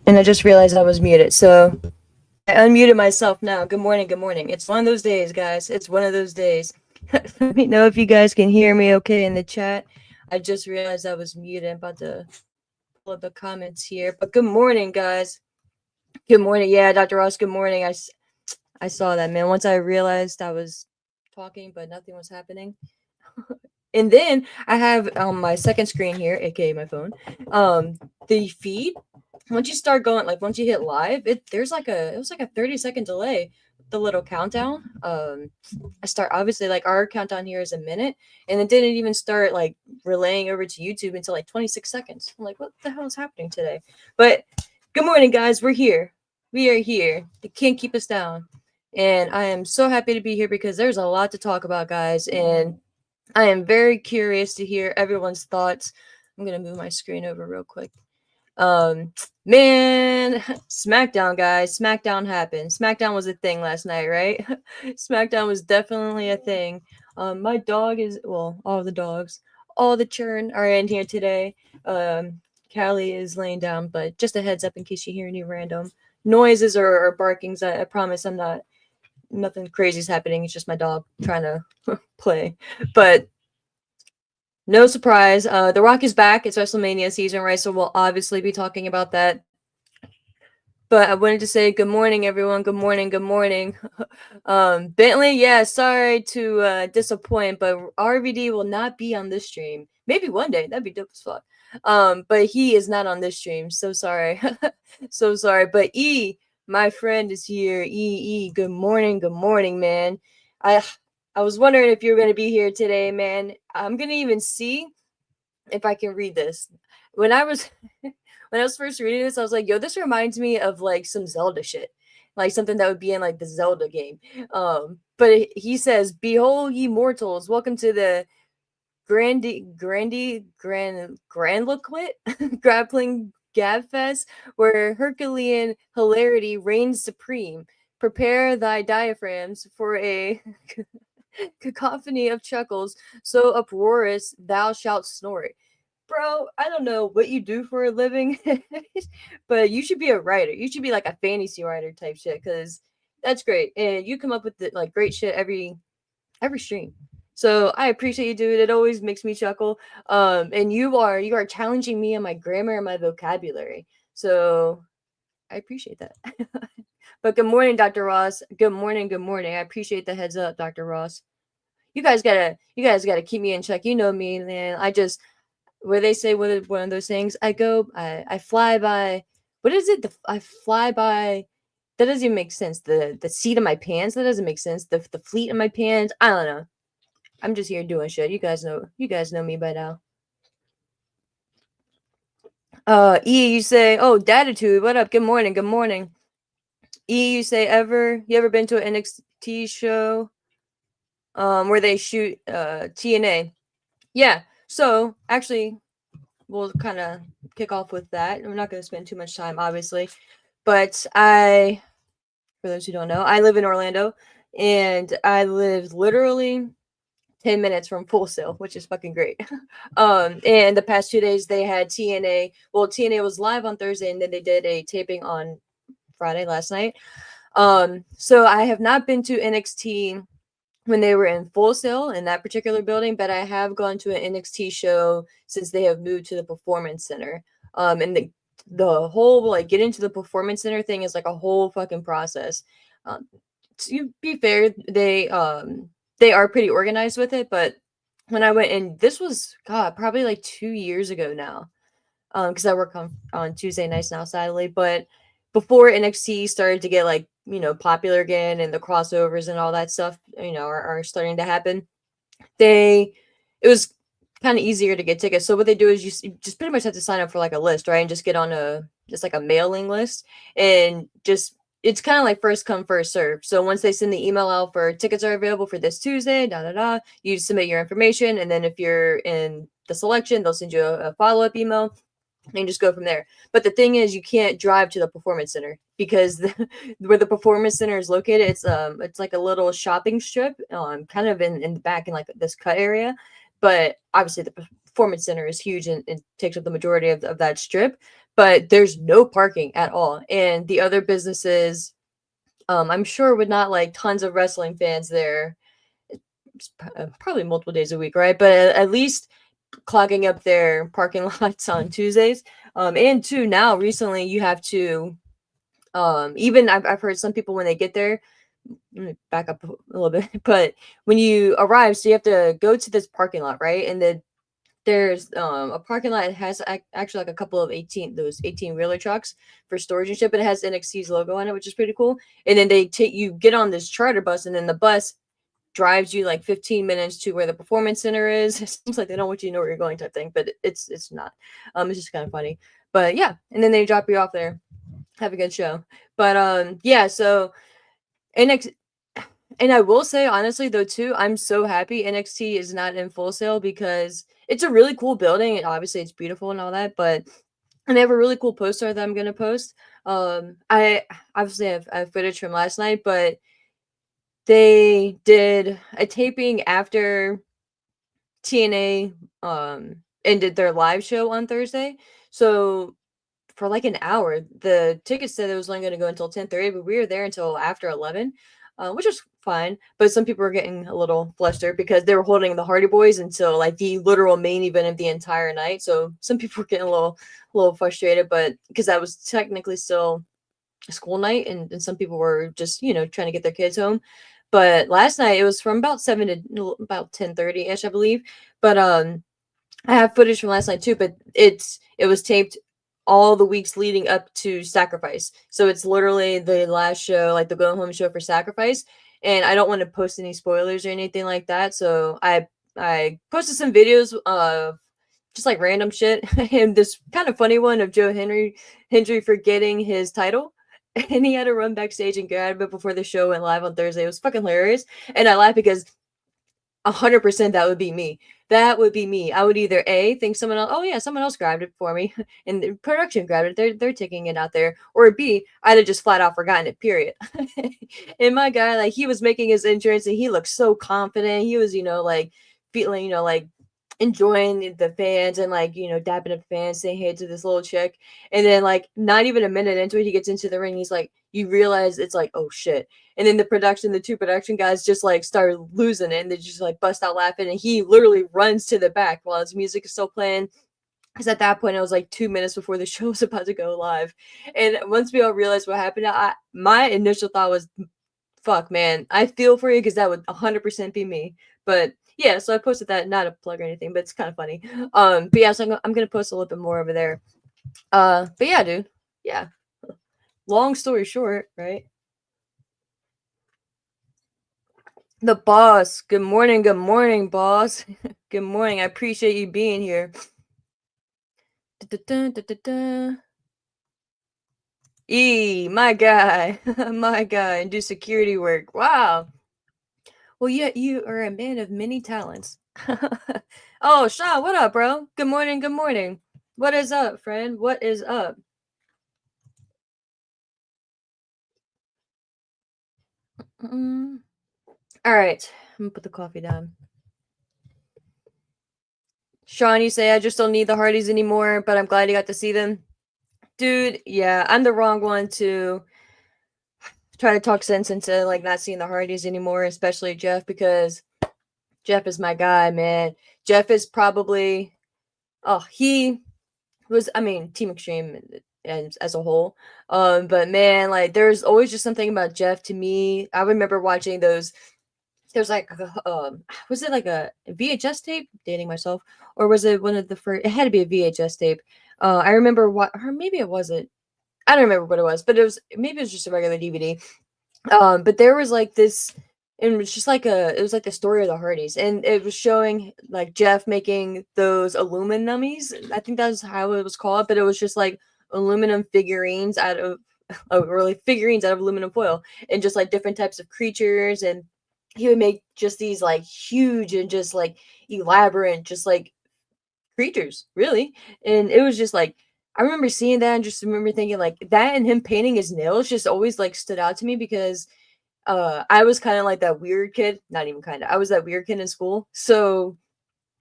And I just realized I was muted. So I unmuted myself now. Good morning. Good morning. It's one of those days, guys. It's one of those days. Let me know if you guys can hear me okay in the chat. I just realized I was muted. I'm about to pull up the comments here. But good morning, guys. Good morning. Yeah, Dr. Ross, good morning. I saw that, man. Once I realized I was talking, but nothing was happening. And then I have on my second screen here, aka my phone, the feed. Once you start going, like once you hit live, it was like a 30-second delay. The little countdown. I start obviously like our countdown here is a minute, and it didn't even start like relaying over to YouTube until like 26 seconds. I'm like, what the hell is happening today? But good morning, guys. We're here. We are here. They can't keep us down. And I am so happy to be here because there's a lot to talk about, guys. And I am very curious to hear everyone's thoughts. I'm gonna move my screen over real quick. Um, man, SmackDown, guys. SmackDown happened. SmackDown was a thing last night, right? SmackDown was definitely a thing. My dog is all the dogs, all the churn are in here today. Callie is laying down, but just a heads up in case you hear any random noises or barkings. I promise I'm not nothing crazy is happening. It's just my dog trying to play. But no surprise. The Rock is back. It's WrestleMania season, right? So we'll obviously be talking about that. But I wanted to say good morning, everyone. Good morning. Good morning. Bentley, yeah, sorry to disappoint, but RVD will not be on this stream. Maybe one day. That'd be dope as fuck. But he is not on this stream. So sorry. So sorry. But E, my friend, is here. E, good morning. Good morning, man. I I was wondering if you were gonna be here today, man. I'm gonna even see if I can read this. When I was when I was first reading this, I was like, yo, this reminds me of like some Zelda shit. Like something that would be in like the Zelda game. But he says, "Behold, ye mortals, welcome to the Grandloquit Grappling Gabfest, where Herculean hilarity reigns supreme. Prepare thy diaphragms for a cacophony of chuckles so uproarious thou shalt snort." Bro, I don't know what you do for a living, but you should be a writer. You should be like a fantasy writer type shit, because that's great. And you come up with like great shit every stream. So I appreciate you, dude. It always makes me chuckle. And you are challenging me on my grammar and my vocabulary. So I appreciate that. But good morning, Dr. Ross. Good morning, good morning. I appreciate the heads up, Dr. Ross. You guys gotta keep me in check. You know me, man. I just where they say one of those things. I fly by. What is it? I fly by. That doesn't even make sense. The seat of my pants. That doesn't make sense. The fleet of my pants. I don't know. I'm just here doing shit. You guys know. You guys know me by now. E, you say, oh, Datitude. What up? Good morning. Good morning. E, you say, you ever been to an NXT show? Where they shoot TNA. Yeah. So actually, we'll kind of kick off with that. I'm not going to spend too much time, obviously, but for those who don't know, I live in Orlando, and I live literally 10 minutes from Full Sail, which is fucking great. And the past 2 days they had TNA. Well, TNA was live on Thursday, and then they did a taping on Friday last night. So I have not been to NXT when they were in Full Sail in that particular building, but I have gone to an NXT show since they have moved to the Performance Center. And the whole like get into the Performance Center thing is like a whole fucking process. To be fair, they are pretty organized with it, but when I went and this was God probably like 2 years ago now, because I work on Tuesday nights now, sadly. But before NXT started to get like popular again, and the crossovers and all that stuff, are starting to happen. It was kind of easier to get tickets. So what they do is you just pretty much have to sign up for like a list, right, and just get on just like a mailing list, and just it's kind of like first come first serve. So once they send the email out for tickets are available for this Tuesday, you submit your information, and then if you're in the selection, they'll send you a follow-up email and just go from there. But the thing is, you can't drive to the Performance Center because where the Performance Center is located, it's like a little shopping strip, kind of in the back in like this cut area. But obviously, the Performance Center is huge and takes up the majority of that strip. but there's no parking at all. And the other businesses, I'm sure would not like tons of wrestling fans there. Probably multiple days a week, right? But at least clogging up their parking lots on Tuesdays. And two, now recently you have to, even I've heard some people when they get there, let me back up a little bit, but when you arrive, so you have to go to this parking lot, right? And then there's a parking lot that has actually like a couple of 18 wheeler trucks for storage and shit, but it has NXT's logo on it, which is pretty cool. And then they take you get on this charter bus, and then the bus drives you like 15 minutes to where the performance center is. It seems like they don't want you to know where you're going type thing, but it's not. It's just kind of funny. But yeah, and then they drop you off there. Have a good show. But yeah, so NXT, and I will say honestly though too, I'm so happy NXT is not in Full Sail because it's a really cool building and obviously it's beautiful and all that, but and they have a really cool poster that I'm gonna post. I obviously have footage from last night, but they did a taping after TNA ended their live show on Thursday. So for like an hour, the ticket said it was only going to go until 10:30, but we were there until after 11, which was fine. But some people were getting a little flustered because they were holding the Hardy Boys until like the literal main event of the entire night. So some people were getting a little frustrated, but because that was technically still a school night, and some people were just trying to get their kids home. But last night it was from about 7 to about 10:30 ish, I believe. But I have footage from last night too, but it was taped all the weeks leading up to Sacrifice. So it's literally the last show, like the going home show for Sacrifice. And I don't want to post any spoilers or anything like that. So I posted some videos of just like random shit and this kind of funny one of Joe Hendry forgetting his title. And he had to run backstage and grab it before the show went live on Thursday. It was fucking hilarious. And I laugh because 100% that would be me. That would be me. I would either A, think someone else, oh yeah, someone else grabbed it for me and the production grabbed it. They're taking it out there. Or B, I'd have just flat out forgotten it, period. And my guy, like he was making his entrance and he looked so confident. He was, like feeling, like enjoying the fans and like, dapping up fans, saying hey to this little chick. And then like not even a minute into it, he gets into the ring. He's like, you realize it's like, oh shit. And then the two production guys just like start losing it and they just like bust out laughing. And he literally runs to the back while his music is still playing. Because at that point, it was like 2 minutes before the show was about to go live. And once we all realized what happened, my initial thought was, fuck, man, I feel for you because that would 100% be me. But yeah, so I posted that, not a plug or anything, but it's kind of funny. But yeah, so I'm going to post a little bit more over there. But yeah, dude. Yeah. Long story short, right? The boss. Good morning, boss. Good morning. I appreciate you being here. My guy, my guy, and do security work. Wow. Well, yet you are a man of many talents. Oh, Sean, what up, bro? Good morning. Good morning. What is up, friend? What is up? Mm. All right, I'm gonna put the coffee down. Sean, you say I just don't need the Hardys anymore, but I'm glad you got to see them. Dude, yeah, I'm the wrong one to try to talk sense into like not seeing the Hardys anymore, especially Jeff, because Jeff is my guy, man. Jeff is probably he was, I mean, Team Extreme and as a whole. But man, like there's always just something about Jeff to me. I remember watching those. There's like, was it like a VHS tape? Dating myself, or was it one of the first? It had to be a VHS tape. I remember what, or maybe it wasn't. I don't remember what it was, but maybe it was just a regular DVD. But there was like this, and it was just like it was like the story of the Hardys, and it was showing like Jeff making those aluminum nummies. I think that's how it was called, but it was just like aluminum figurines out of, or like figurines out of aluminum foil, and just like different types of creatures, and he would make just these like huge and just like elaborate, just like creatures, really. And it was just like I remember seeing that and just remember thinking like that and him painting his nails just always like stood out to me because I was kind of like that weird kid, not even kind of. I was that weird kid in school. So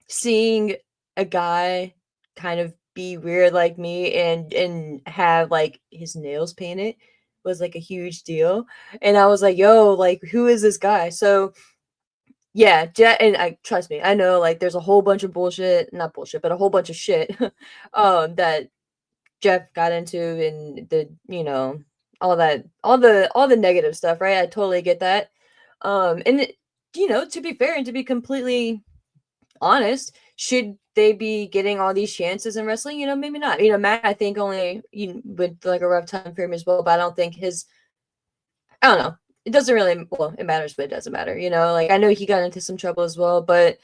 seeing a guy kind of be weird like me and have like his nails painted was like a huge deal. And I was like, yo, like who is this guy? So yeah, Jet, and I trust me, I know like there's a whole bunch of bullshit, not bullshit, but a whole bunch of shit that Jeff got into and the all that all the negative stuff, right? I totally get that. And to be fair and to be completely honest, should they be getting all these chances in wrestling? Maybe not. Matt, I think only with like a rough time for him as well, but I don't think I don't know. It doesn't really, well, it matters, but it doesn't matter. Like I know he got into some trouble as well, but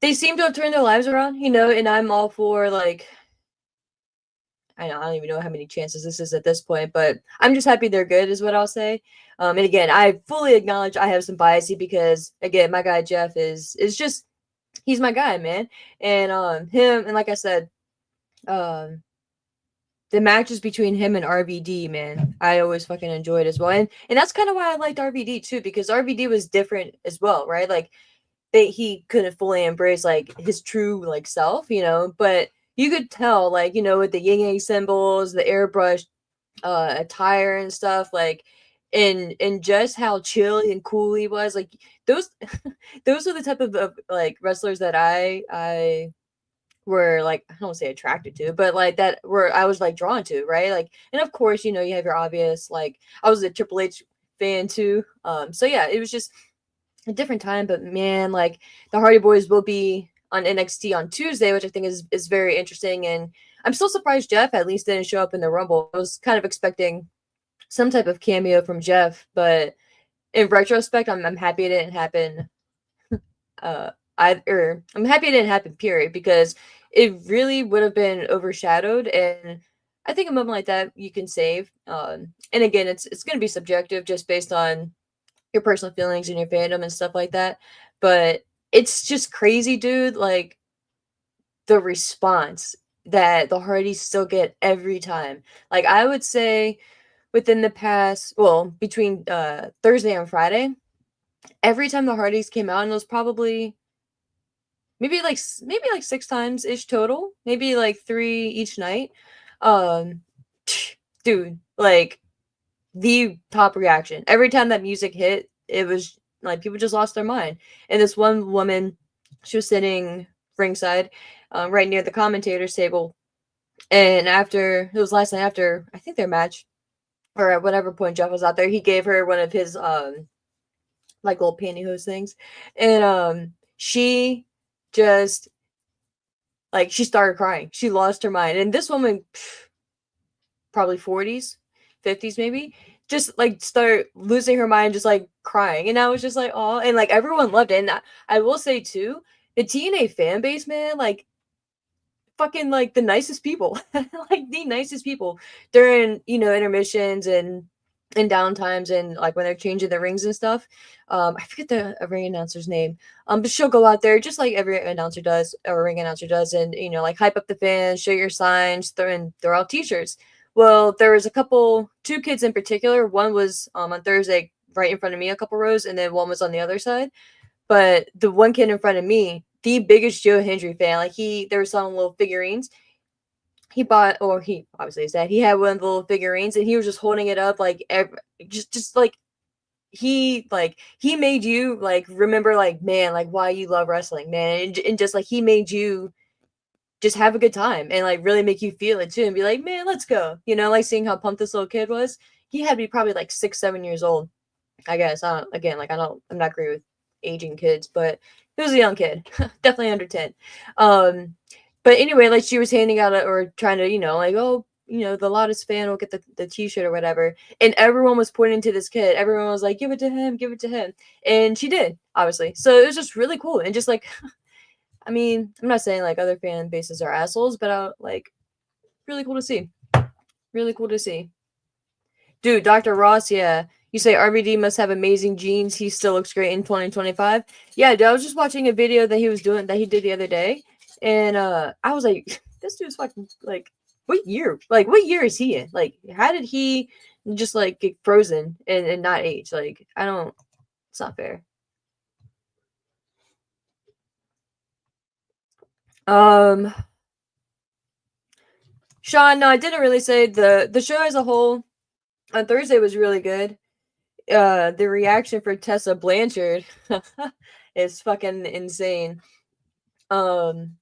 they seem to have turned their lives around, and I'm all for like, I don't even know how many chances this is at this point, but I'm just happy they're good, is what I'll say. And again, I fully acknowledge I have some bias because again, my guy Jeff is just he's my guy, man. And him and like I said, um the matches between him and RVD, man, I always fucking enjoyed as well. And that's kind of why I liked RVD too, because RVD was different as well, right? Like he couldn't fully embrace like his true like self, but you could tell like, with the yin yang symbols, the airbrush attire and stuff, like and just how chill and cool he was. Like those those are the type of like wrestlers that I were like, I don't say attracted to, but like that were I was like drawn to, right? Like, and of course, you have your obvious like I was a Triple H fan too. So yeah, it was just a different time, but man, like the Hardy Boys will be on NXT on Tuesday, which I think is very interesting. And I'm still surprised Jeff at least didn't show up in the Rumble. I was kind of expecting some type of cameo from Jeff, but in retrospect, I'm happy it didn't happen. I'm happy it didn't happen. Period, because it really would have been overshadowed. And I think a moment like that you can save. And again, it's going to be subjective, just based on your personal feelings and your fandom and stuff like that. But it's just crazy, dude. Like the response that the Hardys still get every time. Like I would say within the past, well, between Thursday and Friday, every time the Hardys came out, and it was probably maybe like 6 times ish total, maybe like 3 each night. Um, dude, like the top reaction every time that music hit, it was like people just lost their mind. And this one woman, she was sitting ringside, right near the commentator's table, and after it was last night, after I think their match, or at whatever point Jeff was out there, he gave her one of his like little pantyhose things, and she just like she started crying. She lost her mind, and this woman, probably 40s, 50s maybe, just like start losing her mind, just like crying. And I was just like, oh, and like everyone loved it. And I will say too, the TNA fan base, man, like fucking like the nicest people, like the nicest people during intermissions and downtimes, and like when they're changing the rings and stuff. I forget the ring announcer's name. But she'll go out there just like every announcer does, or ring announcer does, and like hype up the fans, show your signs, throw out t-shirts. Well, there was two kids in particular. One was on Thursday right in front of me, a couple rows, and then one was on the other side. But the one kid in front of me, the biggest Joe Hendry fan, like they were selling little figurines. He bought, or he obviously said he had one of the little figurines, and he was just holding it up like just like he made you like remember, like, man, like why you love wrestling, man, and just like he made you just have a good time and like really make you feel it too, and be like, man, let's go, like seeing how pumped this little kid was. He had to be probably like 6, 7 years old, I guess. Again, like I'm not great with aging kids, but he was a young kid, definitely under 10. But anyway, like she was handing out or trying to, like, oh, the loudest fan will get the t-shirt or whatever. And everyone was pointing to this kid. Everyone was like, give it to him, give it to him. And she did, obviously. So it was just really cool. And just like, I mean, I'm not saying like other fan bases are assholes, but like really cool to see. Really cool to see. Dude, Dr. Ross, yeah. You say RVD must have amazing genes. He still looks great in 2025. Yeah, dude, I was just watching a video that he did the other day, and I was like, this dude's fucking like, what year? Like, what year is he in? Like, how did he just like get frozen and not age? Like, I don't. It's not fair. Um, Sean, no, I didn't really say the show as a whole on Thursday was really good. The reaction for Tessa Blanchard is fucking insane. Um,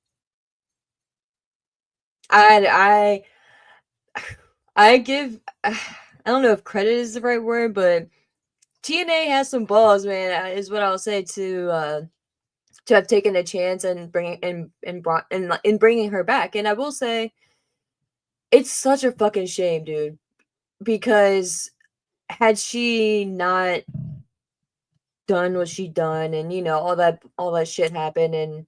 I I give I don't know if credit is the right word, but TNA has some balls, man. Is what I'll say to have taken a chance and bringing and brought and in bringing her back. And I will say it's such a fucking shame, dude, because had she not done what she done and all that shit happened and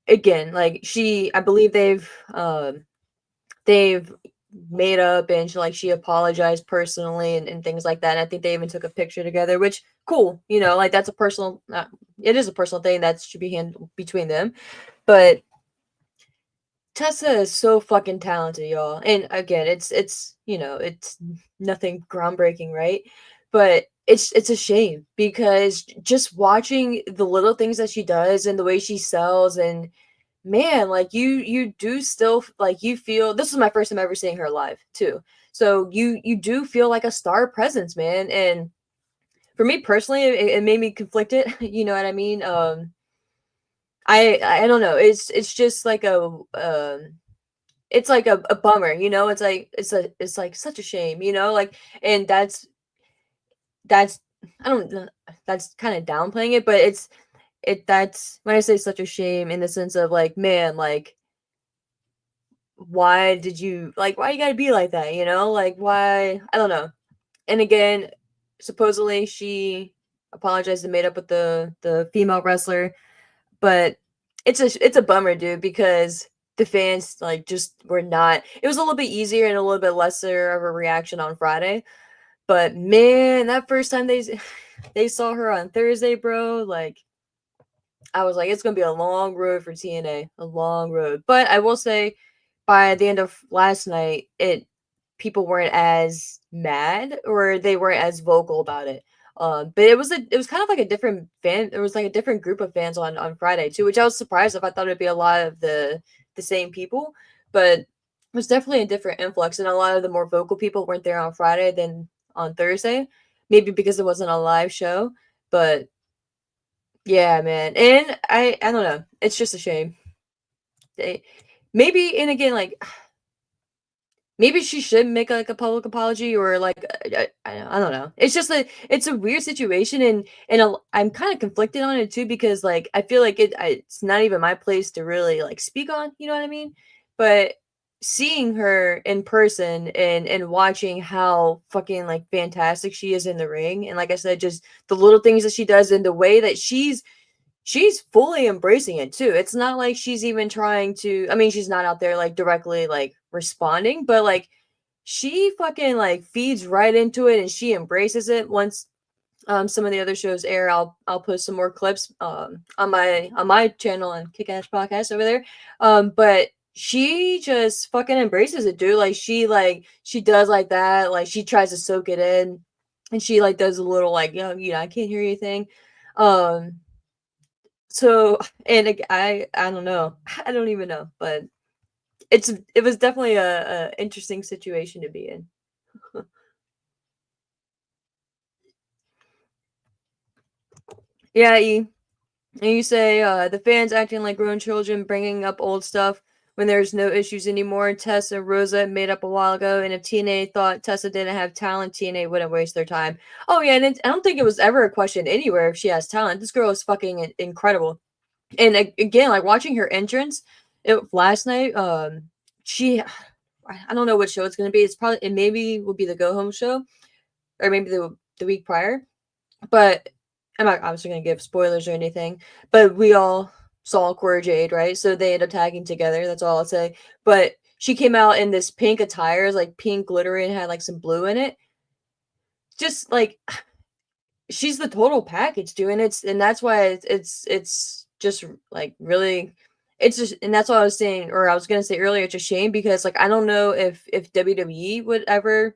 again like I believe they've made up and she apologized personally and things like that. And I think they even took a picture together, which cool, like that's a personal it is a personal thing that should be handled between them. But Tessa is so fucking talented, y'all. And again, it's nothing groundbreaking, right? But it's a shame because just watching the little things that she does and the way she sells and man, like you do still like you feel this is my first time ever seeing her live too. So you do feel like a star presence, man. And for me personally, it made me conflicted. You know what I mean? I don't know. It's just like it's like a bummer, it's like it's like such a shame, like and that's I don't know, that's kind of downplaying it, but that's when I say such a shame in the sense of like, man, like why you gotta be like that, like why I don't know. And again, supposedly she apologized and made up with the female wrestler, but it's a bummer, dude, because the fans like just were not. It was a little bit easier and a little bit lesser of a reaction on Friday, but man, that first time they saw her on Thursday, bro, like I was like, it's gonna be a long road for TNA, a long road. But I will say, by the end of last night, people weren't as mad or they weren't as vocal about it. But it was kind of like a different fan. It was like a different group of fans on Friday too, which I was surprised if I thought it'd be a lot of the same people, but it was definitely a different influx, and a lot of the more vocal people weren't there on Friday than on Thursday. Maybe because it wasn't a live show, but yeah, man. And I don't know. It's just a shame. They, maybe and again like maybe she should make like a public apology or like I don't know. It's just it's a weird situation and I'm kind of conflicted on it too because like I feel like it's not even my place to really like speak on, you know what I mean? But seeing her in person and watching how fucking like fantastic she is in the ring and like I said just the little things that she does and the way that she's fully embracing it too. It's not like she's even trying to I mean, she's not out there like directly like responding, but like she fucking like feeds right into it and she embraces it. Once some of the other shows air, I'll post some more clips on my channel and Kick Ass Podcast over there. But she just fucking embraces it, dude. Like she does like that, like she tries to soak it in and she like does a little like, I can't hear you thing. Um so, and I don't know. I don't even know, but it was definitely a interesting situation to be in. Yeah, and you say the fans acting like grown children, bringing up old stuff when there's no issues anymore. Tessa Rosa made up a while ago, and if TNA thought Tessa didn't have talent, TNA wouldn't waste their time. Oh yeah, and I don't think it was ever a question anywhere if she has talent. This girl is fucking incredible. And again, like watching her entrance last night, she I don't know what show it's gonna be. It maybe will be the go home show or maybe the week prior. But I'm not obviously gonna give spoilers or anything. But we all saw Cora Jade, right? So they ended up tagging together. That's all I'll say. But she came out in this pink attire, like pink glittery, and had like some blue in it. Just like she's the total package, dude. And that's why it's just like really it's just and that's what I was saying or I was gonna say earlier, it's a shame because like I don't know if WWE would ever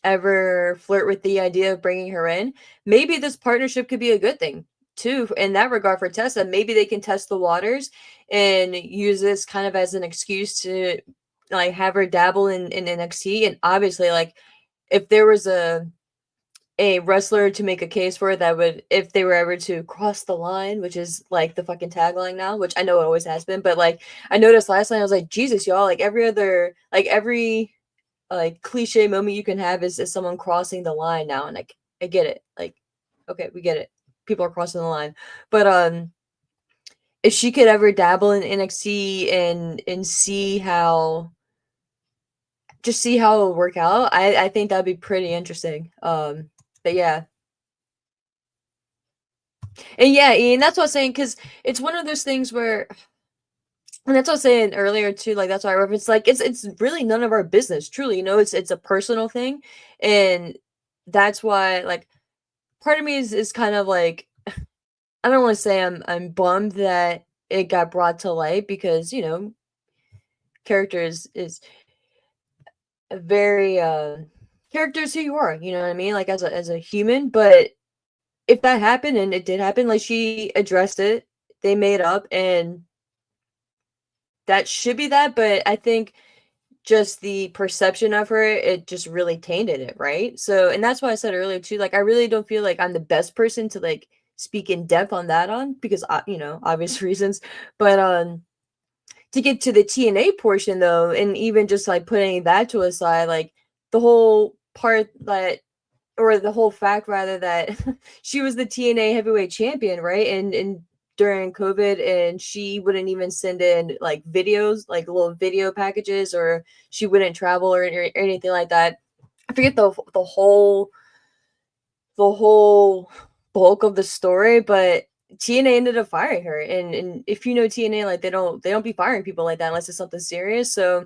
flirt with the idea of bringing her in. Maybe this partnership could be a good thing. too in that regard for Tessa. Maybe they can test the waters and use this kind of as an excuse to like have her dabble in NXT. And obviously, like if there was a wrestler to make a case for it that would, if they were ever to cross the line, which is like the fucking tagline now, which I know it always has been, but like I noticed last night, I was like, Jesus, y'all, like every like cliche moment you can have is someone crossing the line now, and like I get it, like okay, we get it, people are crossing the line, but if she could ever dabble in NXT and see how just see how it'll work out, I think that'd be pretty interesting. But yeah, and yeah, Ian, that's what I'm saying, because it's one of those things where, and that's what I was saying earlier too. Like that's why I referenced, like it's really none of our business. Truly, it's a personal thing, and that's why like part of me is kind of like I don't want to say I'm bummed that it got brought to light because character is a very character is who you are. You know what I mean? Like as a human, but if that happened and it did happen, like she addressed it, they made up, and that should be that. But I think just the perception of her, it just really tainted it, right? So, and that's why I said earlier too, like I really don't feel like I'm the best person to like speak in depth on that on because obvious reasons. But to get to the TNA portion though, and even just like putting that to a side, like the whole part that or the whole fact rather that she was the TNA heavyweight champion, right? And during COVID, and she wouldn't even send in like videos, like little video packages, or she wouldn't travel or anything like that. I forget the whole bulk of the story, but TNA ended up firing her. And if you know TNA, like they don't be firing people like that unless it's something serious. So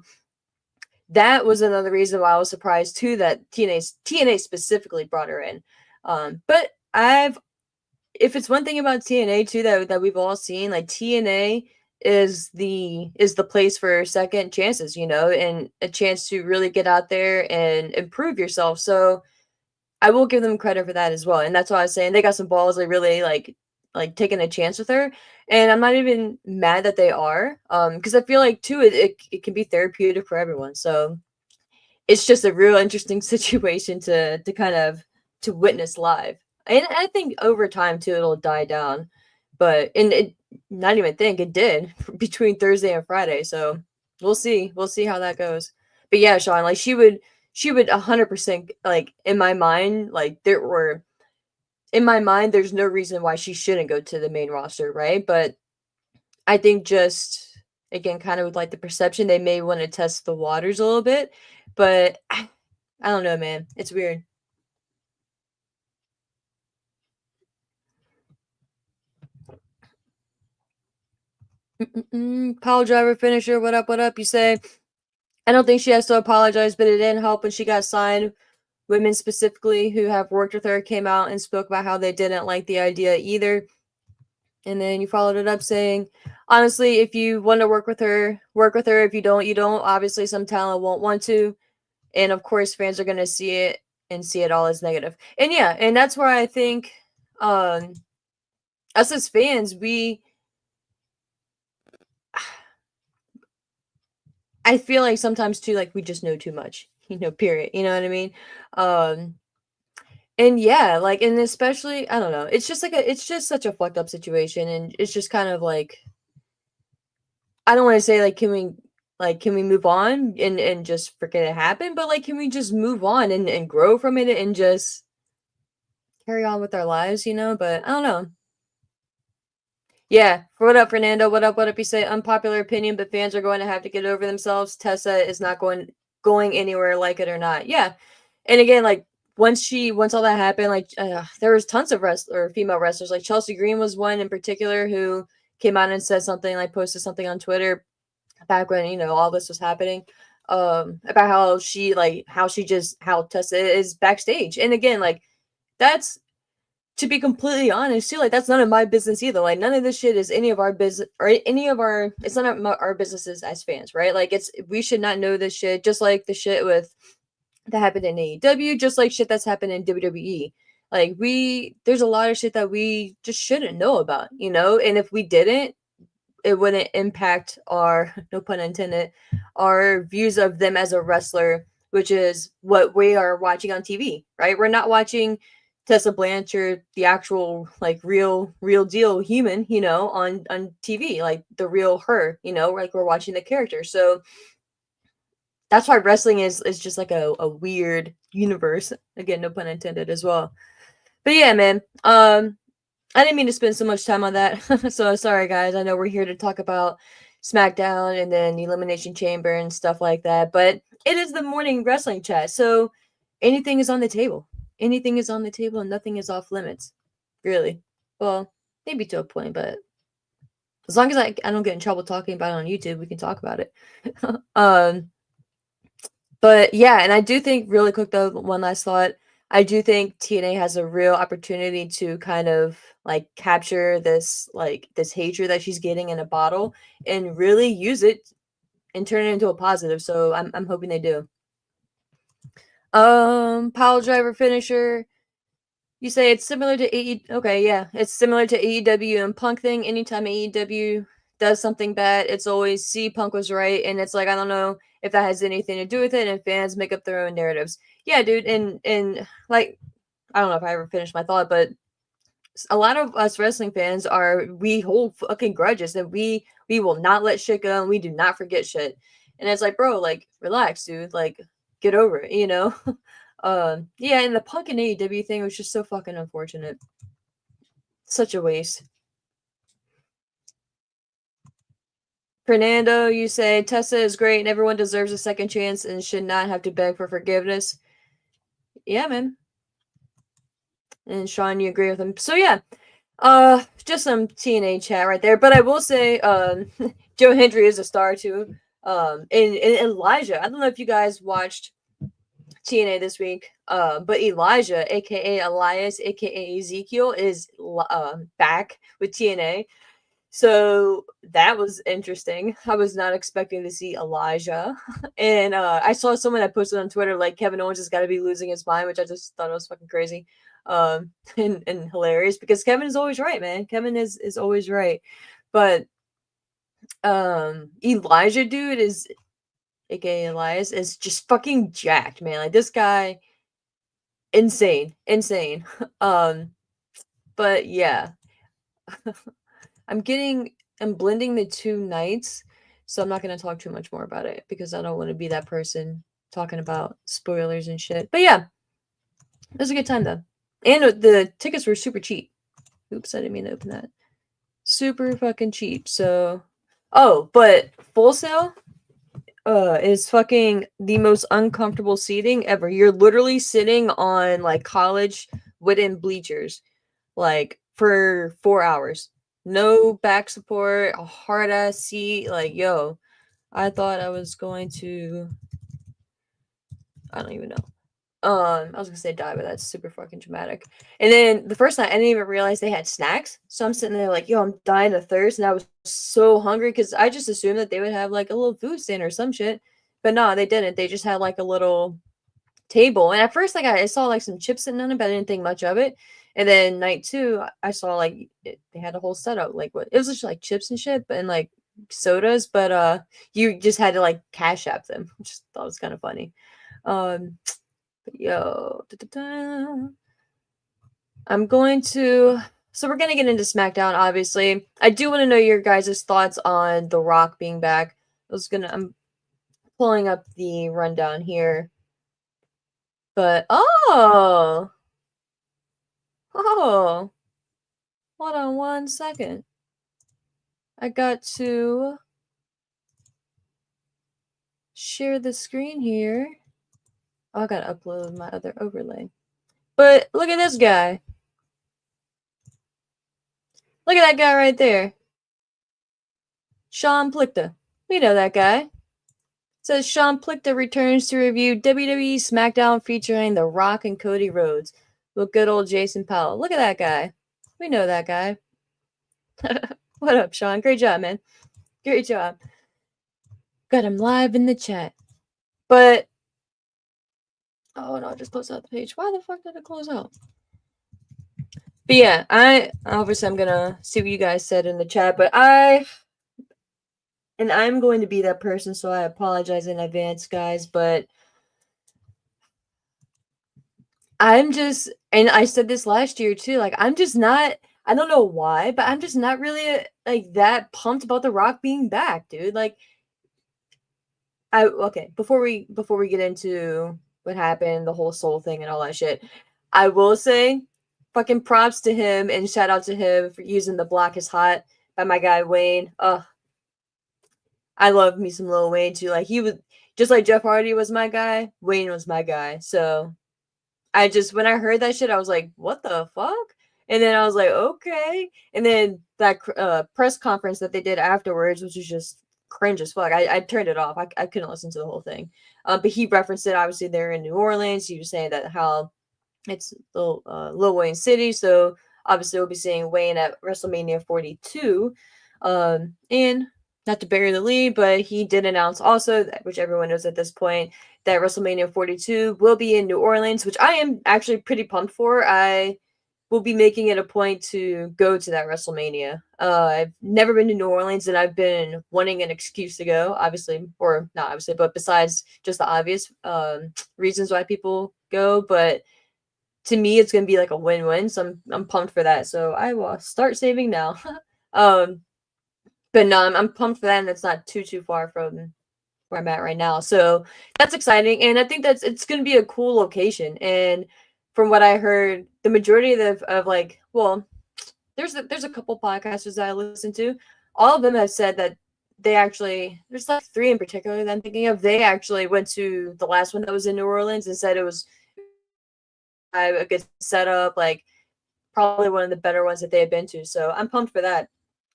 that was another reason why I was surprised too that TNA specifically brought her in. But if it's one thing about TNA too that we've all seen, like TNA is the place for second chances, and a chance to really get out there and improve yourself. So I will give them credit for that as well. And that's why I was saying they got some balls, like really like taking a chance with her. And I'm not even mad that they are. Because I feel like too it can be therapeutic for everyone. So it's just a real interesting situation to kind of to witness live. And I think over time too it'll die down. But and it not even think it did between Thursday and Friday. So we'll see. We'll see how that goes. But yeah, Sean, like she would 100% like in my mind, like in my mind, there's no reason why she shouldn't go to the main roster, right? But I think just again, kind of with like the perception, they may want to test the waters a little bit. But I don't know, man. It's weird. Pile driver finisher. What up? What up? You say I don't think she has to apologize, but it didn't help when she got signed. Women specifically who have worked with her came out and spoke about how they didn't like the idea either. And then you followed it up saying, honestly, if you want to work with her, work with her. If you don't, you don't. Obviously, some talent won't want to. And of course, fans are going to see it and see it all as negative. And yeah, and that's where I think um, us as fans, I feel like sometimes too, like we just know too much, period. You know what I mean? Um, and yeah, like, and especially, I don't know, it's just such a fucked up situation. And it's just kind of like, I don't want to say can we move on and just forget it happened, but like, can we just move on and grow from it and just carry on with our lives, but I don't know. Yeah. What up, Fernando? What up? What up? You say unpopular opinion, but fans are going to have to get over themselves. Tessa is not going anywhere, like it or not. Yeah. And again, like once all that happened, like there was tons of female wrestlers. Like Chelsea Green was one in particular who came out and said something, like posted something on Twitter back when all this was happening. About how Tessa is backstage. And again, like that's to be completely honest too, like that's none of my business either. Like none of this shit is any of our business or any of our. It's none of our businesses as fans, right? Like we should not know this shit. Just like the shit that happened in AEW, just like shit that's happened in WWE. Like there's a lot of shit that we just shouldn't know about, you know? And if we didn't, it wouldn't impact our, no pun intended, our views of them as a wrestler, which is what we are watching on TV, right? We're not watching Tessa Blanchard, the actual like real deal human, you know, on TV, like the real her, you know, like we're watching the character. So that's why wrestling is just like a weird universe. Again, no pun intended as well. But yeah, man. I didn't mean to spend so much time on that. So sorry, guys. I know we're here to talk about SmackDown and then Elimination Chamber and stuff like that, but it is the morning wrestling chat. So anything is on the table. Anything is on the table and nothing is off limits. Really. Well, maybe to a point, but as long as I don't get in trouble talking about it on YouTube, we can talk about it. um but yeah, and I do think really quick though, one last thought. I do think TNA has a real opportunity to kind of like capture this hatred that she's getting in a bottle and really use it and turn it into a positive. So I'm hoping they do. Pile driver finisher. You say it's similar to AE. Okay, yeah, it's similar to AEW and Punk thing. Anytime AEW does something bad, it's always see Punk was right, and it's like I don't know if that has anything to do with it, and fans make up their own narratives. Yeah, dude, and like I don't know if I ever finished my thought, but a lot of us wrestling fans we hold fucking grudges, and we will not let shit go, and we do not forget shit. And it's like, bro, like relax, dude, like get over it, you know. Yeah, and the Punk and AEW thing was just so fucking unfortunate. Such a waste. Fernando, you say Tessa is great and everyone deserves a second chance and should not have to beg for forgiveness. Yeah, man. And Sean, you agree with him. So yeah. Just some TNA chat right there. But I will say, Joe Hendry is a star too. And Elijah. I don't know if you guys watched TNA this week. But Elijah, aka Elias, aka Ezekiel, is back with TNA. So that was interesting. I was not expecting to see Elijah. And I saw someone that posted on Twitter like Kevin Owens has got to be losing his mind, which I just thought was fucking crazy. And hilarious because Kevin is always right, man. Kevin is always right. But Elijah dude is aka Elias is just fucking jacked, man. Like this guy insane. But yeah. I'm blending the two nights, so I'm not gonna talk too much more about it because I don't want to be that person talking about spoilers and shit. But yeah, it was a good time though. And the tickets were super cheap. Oops, I didn't mean to open that. Super fucking cheap. So but Full Sail is fucking the most uncomfortable seating ever. You're literally sitting on like college wooden bleachers like for 4 hours. No back support, a hard ass seat. Like, yo, I thought I was going to I don't even know. I was gonna say die, but that's super fucking dramatic. And then the first night, I didn't even realize they had snacks. So I'm sitting there like, yo, I'm dying of thirst, and I was so hungry because I just assumed that they would have like a little food stand or some shit. But no, they didn't. They just had like a little table. And at first, like I saw like some chips sitting on it, but I didn't think much of it. And then night two, I saw like they had a whole setup. Like what it was just like chips and shit, and like sodas. But you just had to like cash app them, which I thought was kind of funny. Um, Yo, I'm going to. So we're gonna get into SmackDown. Obviously, I do want to know your guys' thoughts on The Rock being back. I'm pulling up the rundown here, but oh, hold on 1 second. I got to share the screen here. Oh, I gotta upload my other overlay. But look at this guy. Look at that guy right there. Sean Plickta. We know that guy. It says Sean Plickta returns to review WWE SmackDown featuring The Rock and Cody Rhodes with good old Jason Powell. Look at that guy. We know that guy. What up, Sean? Great job, man. Great job. Got him live in the chat. But oh no, I just closed out the page. Why the fuck did it close out? But yeah, obviously I'm gonna see what you guys said in the chat, but I'm going to be that person, so I apologize in advance, guys, but I'm just, and I said this last year too, like I'm just not, I don't know why, but I'm just not really like that pumped about The Rock being back, dude. Like okay, before we get into what happened, the whole soul thing and all that shit, I will say fucking props to him and shout out to him for using The Block is Hot by my guy Wayne. I love me some Lil Wayne too. Like he was just like Jeff Hardy was my guy, Wayne was my guy. So I just when I heard that shit, I was like, "What the fuck?" And then I was like, "Okay." And then that press conference that they did afterwards, which was just cringe as fuck. I turned it off. I couldn't listen to the whole thing. But he referenced it. Obviously, they're in New Orleans. He was saying that how it's Lil Wayne City, so obviously we'll be seeing Wayne at WrestleMania 42. And not to bury the lead, but he did announce also, which everyone knows at this point, that WrestleMania 42 will be in New Orleans, which I am actually pretty pumped for. I will be making it a point to go to that WrestleMania. I've never been to New Orleans, and I've been wanting an excuse to go, obviously, or not obviously, but besides just the obvious reasons why people go. But to me, it's gonna be like a win-win. So I'm pumped for that. So I will start saving now. um, but no, I'm pumped for that, and it's not too far from where I'm at right now. So that's exciting, and I think it's gonna be a cool location. And from what I heard, the majority of like, well, there's a couple podcasters that I listen to. All of them have said that they actually there's like three in particular that I'm thinking of. They actually went to the last one that was in New Orleans and said it was a good setup, like probably one of the better ones that they had been to. So I'm pumped for that.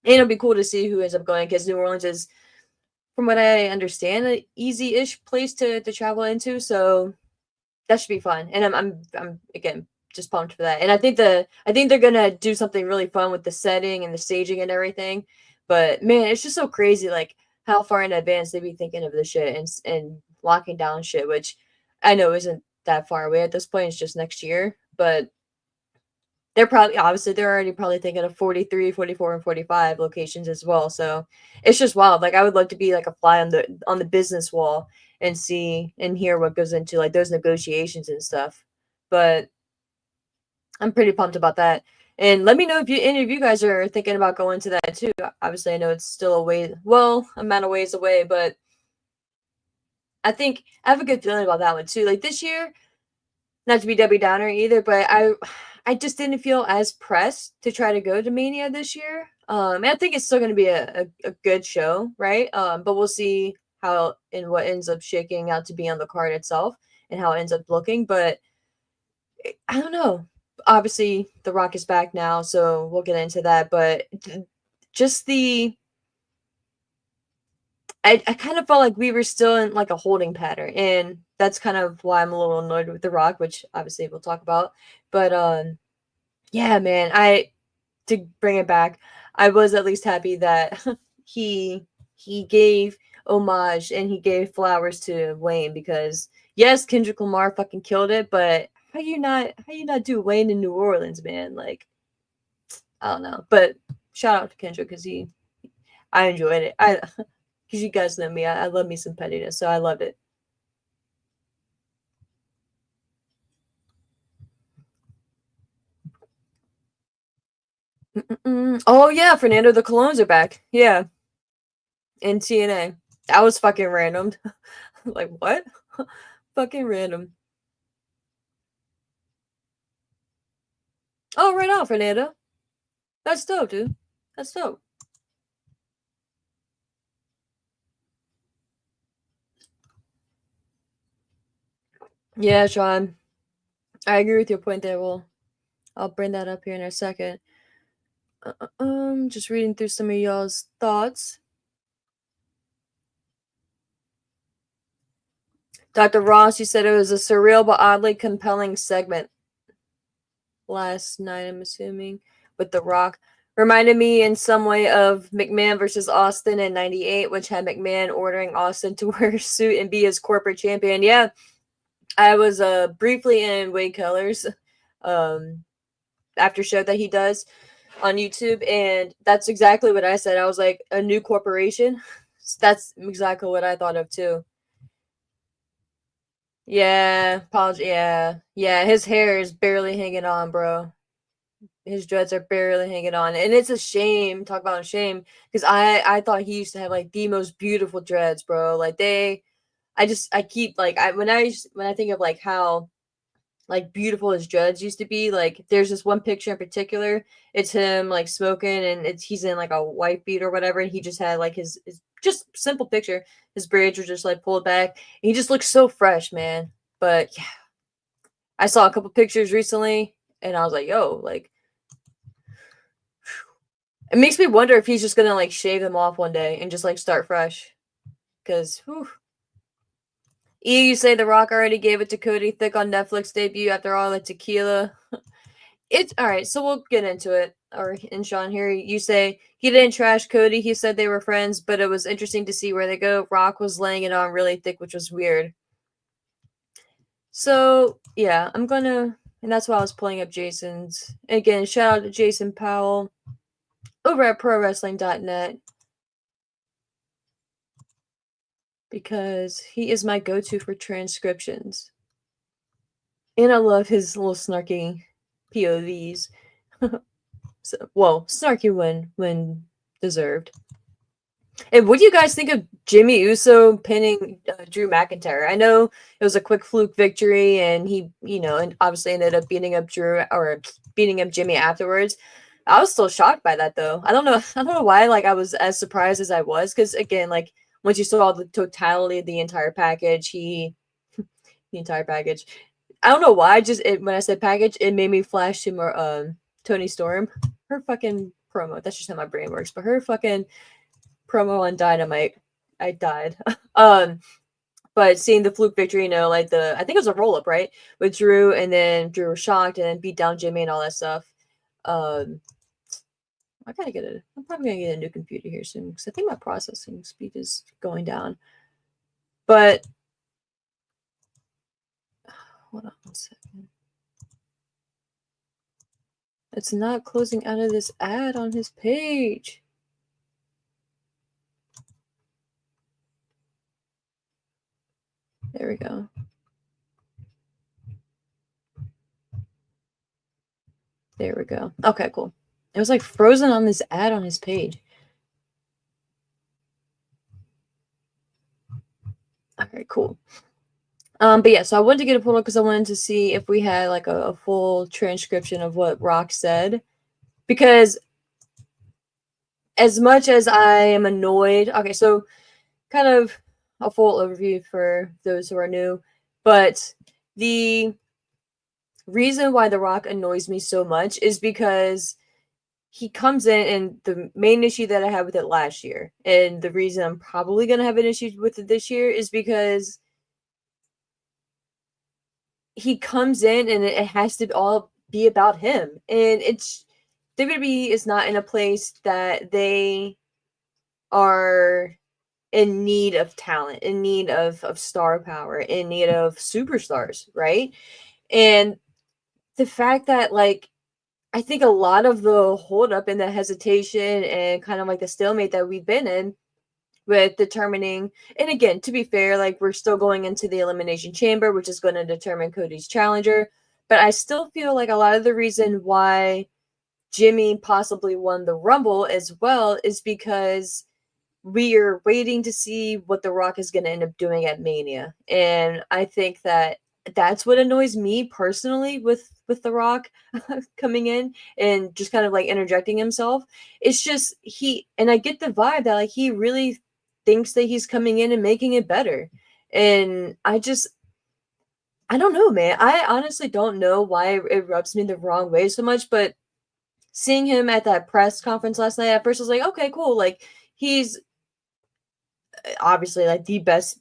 And it'll be cool to see who ends up going because New Orleans is, from what I understand, an easy-ish place to travel into. So that should be fun. And I'm again just pumped for that. And I think they're gonna do something really fun with the setting and the staging and everything. But man, it's just so crazy, like how far in advance they be thinking of this shit and locking down shit, which I know isn't that far away at this point. It's just next year, but they're probably obviously they're already probably thinking of 43, 44, and 45 locations as well. So it's just wild. Like I would love to be like a fly on the business wall and see and hear what goes into like those negotiations and stuff. But I'm pretty pumped about that. And let me know if any of you guys are thinking about going to that too. Obviously, I know it's still a way, well, amount of ways away, but I think I have a good feeling about that one too. Like this year, not to be Debbie Downer either, but I just didn't feel as pressed to try to go to Mania this year. And I think it's still going to be a good show, right? But we'll see how and what ends up shaking out to be on the card itself and how it ends up looking. But I don't know. Obviously, The Rock is back now, so we'll get into that. But just I kind of felt like we were still in like a holding pattern, and that's kind of why I'm a little annoyed with The Rock, which obviously we'll talk about. But yeah, man, I to bring it back, I was at least happy that he he gave homage and he gave flowers to Wayne because yes, Kendrick Lamar fucking killed it, but how you not do Wayne in New Orleans, man? Like I don't know, but shout out to Kendrick because I enjoyed it. I because you guys know me, I love me some pettiness, so I loved it. Mm-mm. Oh yeah, Fernando the Colognes are back. Yeah, in TNA. That was fucking random. Like what? Fucking random. Oh, right on, Fernando. That's dope, dude. That's dope. Yeah, Sean. I agree with your point there. Well, I'll bring that up here in a second. Just reading through some of y'all's thoughts. Dr. Ross, you said it was a surreal but oddly compelling segment last night, I'm assuming, with The Rock. Reminded me in some way of McMahon versus Austin in '98, which had McMahon ordering Austin to wear a suit and be his corporate champion. Yeah, I was briefly in Wade Keller's um after show that he does on YouTube, and that's exactly what I said. I was like, a new corporation. That's exactly what I thought of too. Yeah, yeah. His hair is barely hanging on, bro. His dreads are barely hanging on, and it's a shame. Talk about a shame, because I thought he used to have like the most beautiful dreads, bro. Like I keep like when I think of like how like beautiful his dreads used to be. Like there's this one picture in particular. It's him like smoking, and he's in like a white beat or whatever, and he just had like his just simple picture. His braids were just like pulled back. And he just looks so fresh, man. But yeah, I saw a couple pictures recently, and I was like, yo, like it makes me wonder if he's just gonna like shave them off one day and just like start fresh. Cause you say The Rock already gave it to Cody Thick on Netflix debut after all the tequila. It's all right, so we'll get into it. Or and Sean, here you say he didn't trash Cody. He said they were friends, but it was interesting to see where they go. Rock was laying it on really thick, which was weird. So yeah, and that's why I was pulling up Jason's. Again, shout out to Jason Powell over at ProWrestling.net because he is my go-to for transcriptions, and I love his little snarky POVs. So, well, snarky when deserved. And what do you guys think of Jimmy Uso pinning Drew McIntyre? I know it was a quick fluke victory, and he, and obviously ended up beating up Drew or beating up Jimmy afterwards. I was still shocked by that, though. I don't know. I don't know why. Like I was as surprised as I was, because again, like once you saw the totality of the entire package, the entire package. I don't know why. When I said package, it made me flash to more Tony Storm. Her fucking promo. That's just how my brain works. But her fucking promo on Dynamite, I died. But seeing the fluke victory, like I think it was a roll up, right, with Drew, and then Drew was shocked and then beat down Jimmy and all that stuff. I'm probably gonna get a new computer here soon because I think my processing speed is going down. But hold on one second. It's not closing out of this ad on his page. There we go. There we go. Okay, cool. It was like frozen on this ad on his page. Okay, cool. But yeah, so I wanted to get a pull up because I wanted to see if we had like a full transcription of what Rock said. Because as much as I am annoyed, okay, so kind of a full overview for those who are new, but the reason why The Rock annoys me so much is because he comes in, and the main issue that I had with it last year, and the reason I'm probably going to have an issue with it this year, is because he comes in and it has to all be about him. And it's WWE is not in a place that they are in need of talent, in need of star power, in need of superstars, right? And the fact that like I think a lot of the holdup and the hesitation and kind of like the stalemate that we've been in with determining, and again, to be fair, like we're still going into the elimination chamber, which is going to determine Cody's challenger. But I still feel like a lot of the reason why Jimmy possibly won the Rumble as well is because we are waiting to see what The Rock is going to end up doing at Mania. And I think that that's what annoys me personally with The Rock coming in and just kind of like interjecting himself. It's just and I get the vibe that like he really thinks that he's coming in and making it better. And I don't know, man. I honestly don't know why it rubs me the wrong way so much, but seeing him at that press conference last night, at first I was like, okay, cool. Like he's obviously like the best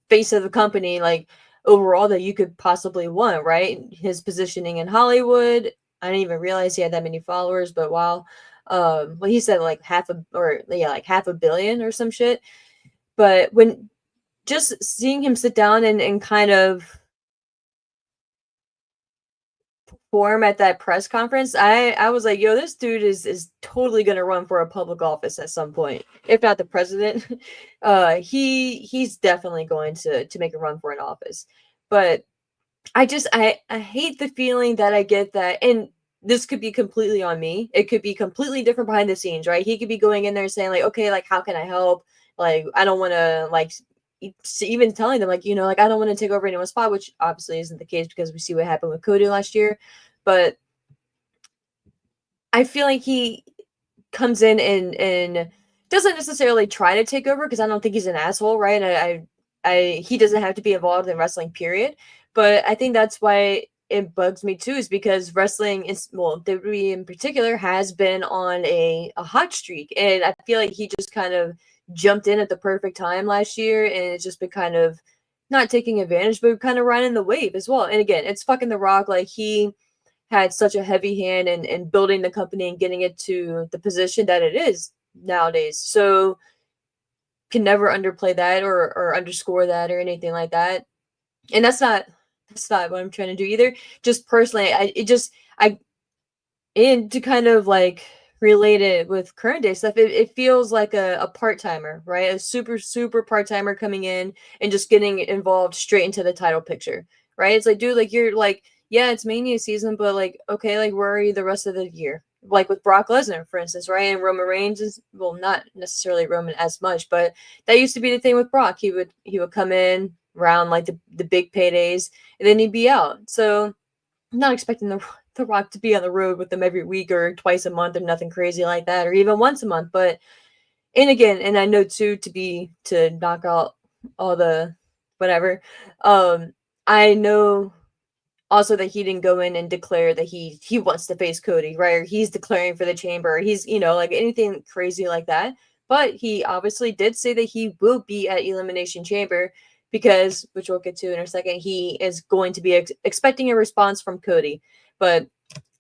face of the company, like overall that you could possibly want, right? His positioning in Hollywood. I didn't even realize he had that many followers, but wow. Well, he said like like half a billion or some shit. But when just seeing him sit down and kind of form at that press conference, I was like, yo, this dude is totally gonna run for a public office at some point, if not the president. He's definitely going to make a run for an office. But I hate the feeling that I get that, and this could be completely on me. It could be completely different behind the scenes, right? He could be going in there saying like, okay, like how can I help? Like I don't want to like even telling them like, you know, like I don't want to take over anyone's spot, which obviously isn't the case because we see what happened with Cody last year. But I feel like he comes in and doesn't necessarily try to take over because I don't think he's an asshole, right? He doesn't have to be involved in wrestling, period. But I think that's why it bugs me too, is because wrestling is, well, WWE in particular has been on a hot streak, and I feel like he just kind of jumped in at the perfect time last year, and it's just been kind of not taking advantage, but kind of riding the wave as well. And again, it's fucking The Rock, like he had such a heavy hand in building the company and getting it to the position that it is nowadays. So can never underplay that or underscore that or anything like that. And that's not what I'm trying to do either. Just personally, I and to kind of like relate it with current day stuff, it feels like a part-timer, right? A super part-timer coming in and just getting involved straight into the title picture, right? It's like, dude, like you're like, yeah, it's Mania season, but like, okay, like where are you the rest of the year? Like with Brock Lesnar, for instance, right? And Roman Reigns is, well, not necessarily Roman as much, but that used to be the thing with Brock. He would come in around like the big paydays and then he'd be out. So I'm not expecting the Rock to be on the road with them every week or twice a month or nothing crazy like that, or even once a month. But and again, and I know too, to knock out all the whatever. I know also that he didn't go in and declare that he wants to face Cody, right? Or he's declaring for the chamber. Or he's, you know, like anything crazy like that. But he obviously did say that he will be at Elimination Chamber because, which we'll get to in a second, he is going to be expecting a response from Cody. But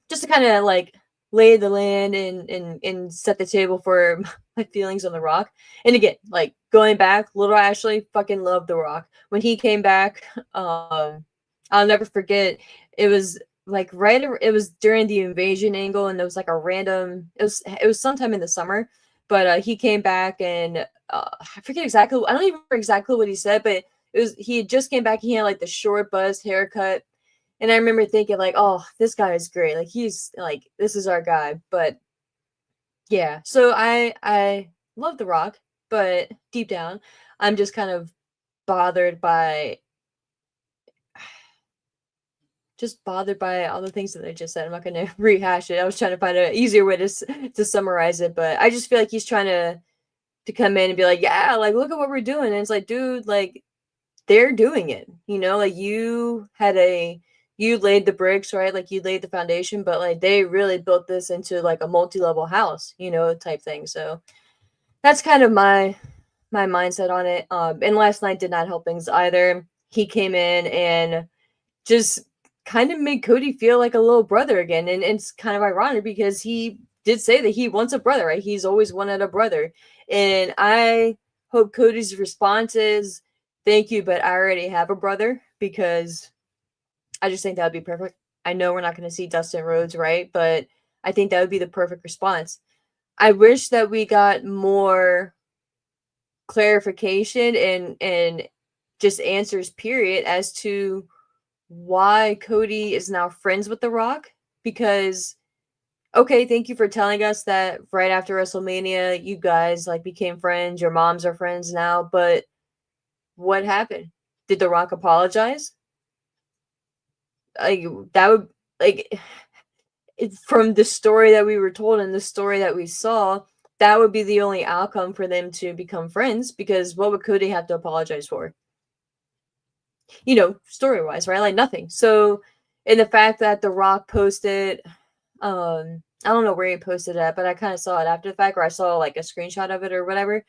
just to kind of like lay the land and set the table for my feelings on The Rock. And again, like going back, little Ashley fucking loved The Rock. When he came back, I'll never forget. It was like it was during the invasion angle, and there was like a random. It was sometime in the summer, but he came back and I forget exactly. I don't even remember exactly what he said, but he had just came back. He had like the short buzz haircut, and I remember thinking like, oh, this guy is great. Like he's like this is our guy. But yeah, so I love The Rock, but deep down, I'm just kind of bothered by all the things that I just said. I'm not going to rehash it. I was trying to find an easier way to summarize it, but I just feel like he's trying to come in and be like, yeah, like look at what we're doing. And it's like, dude, like they're doing it. You know, like you laid the bricks, right? Like you laid the foundation, but like they really built this into like a multi-level house, you know, type thing. So that's kind of my mindset on it. And last night did not help things either. He came in and just kind of made Cody feel like a little brother again. And it's kind of ironic because he did say that he wants a brother, right? He's always wanted a brother. And I hope Cody's response is, thank you, but I already have a brother, because I just think that would be perfect. I know we're not going to see Dustin Rhodes, right? But I think that would be the perfect response. I wish that we got more clarification and just answers, period, as to why Cody is now friends with The Rock. Because okay, thank you for telling us that right after WrestleMania you guys like became friends, your moms are friends now, but what happened? Did The Rock apologize? Like that would like from the story that we were told and the story that we saw, that would be the only outcome for them to become friends, because what would Cody have to apologize for? You know, story wise, right? Like nothing. So, and the fact that The Rock posted, I don't know where he posted it at, but I kind of saw it after the fact, or I saw like a screenshot of it or whatever.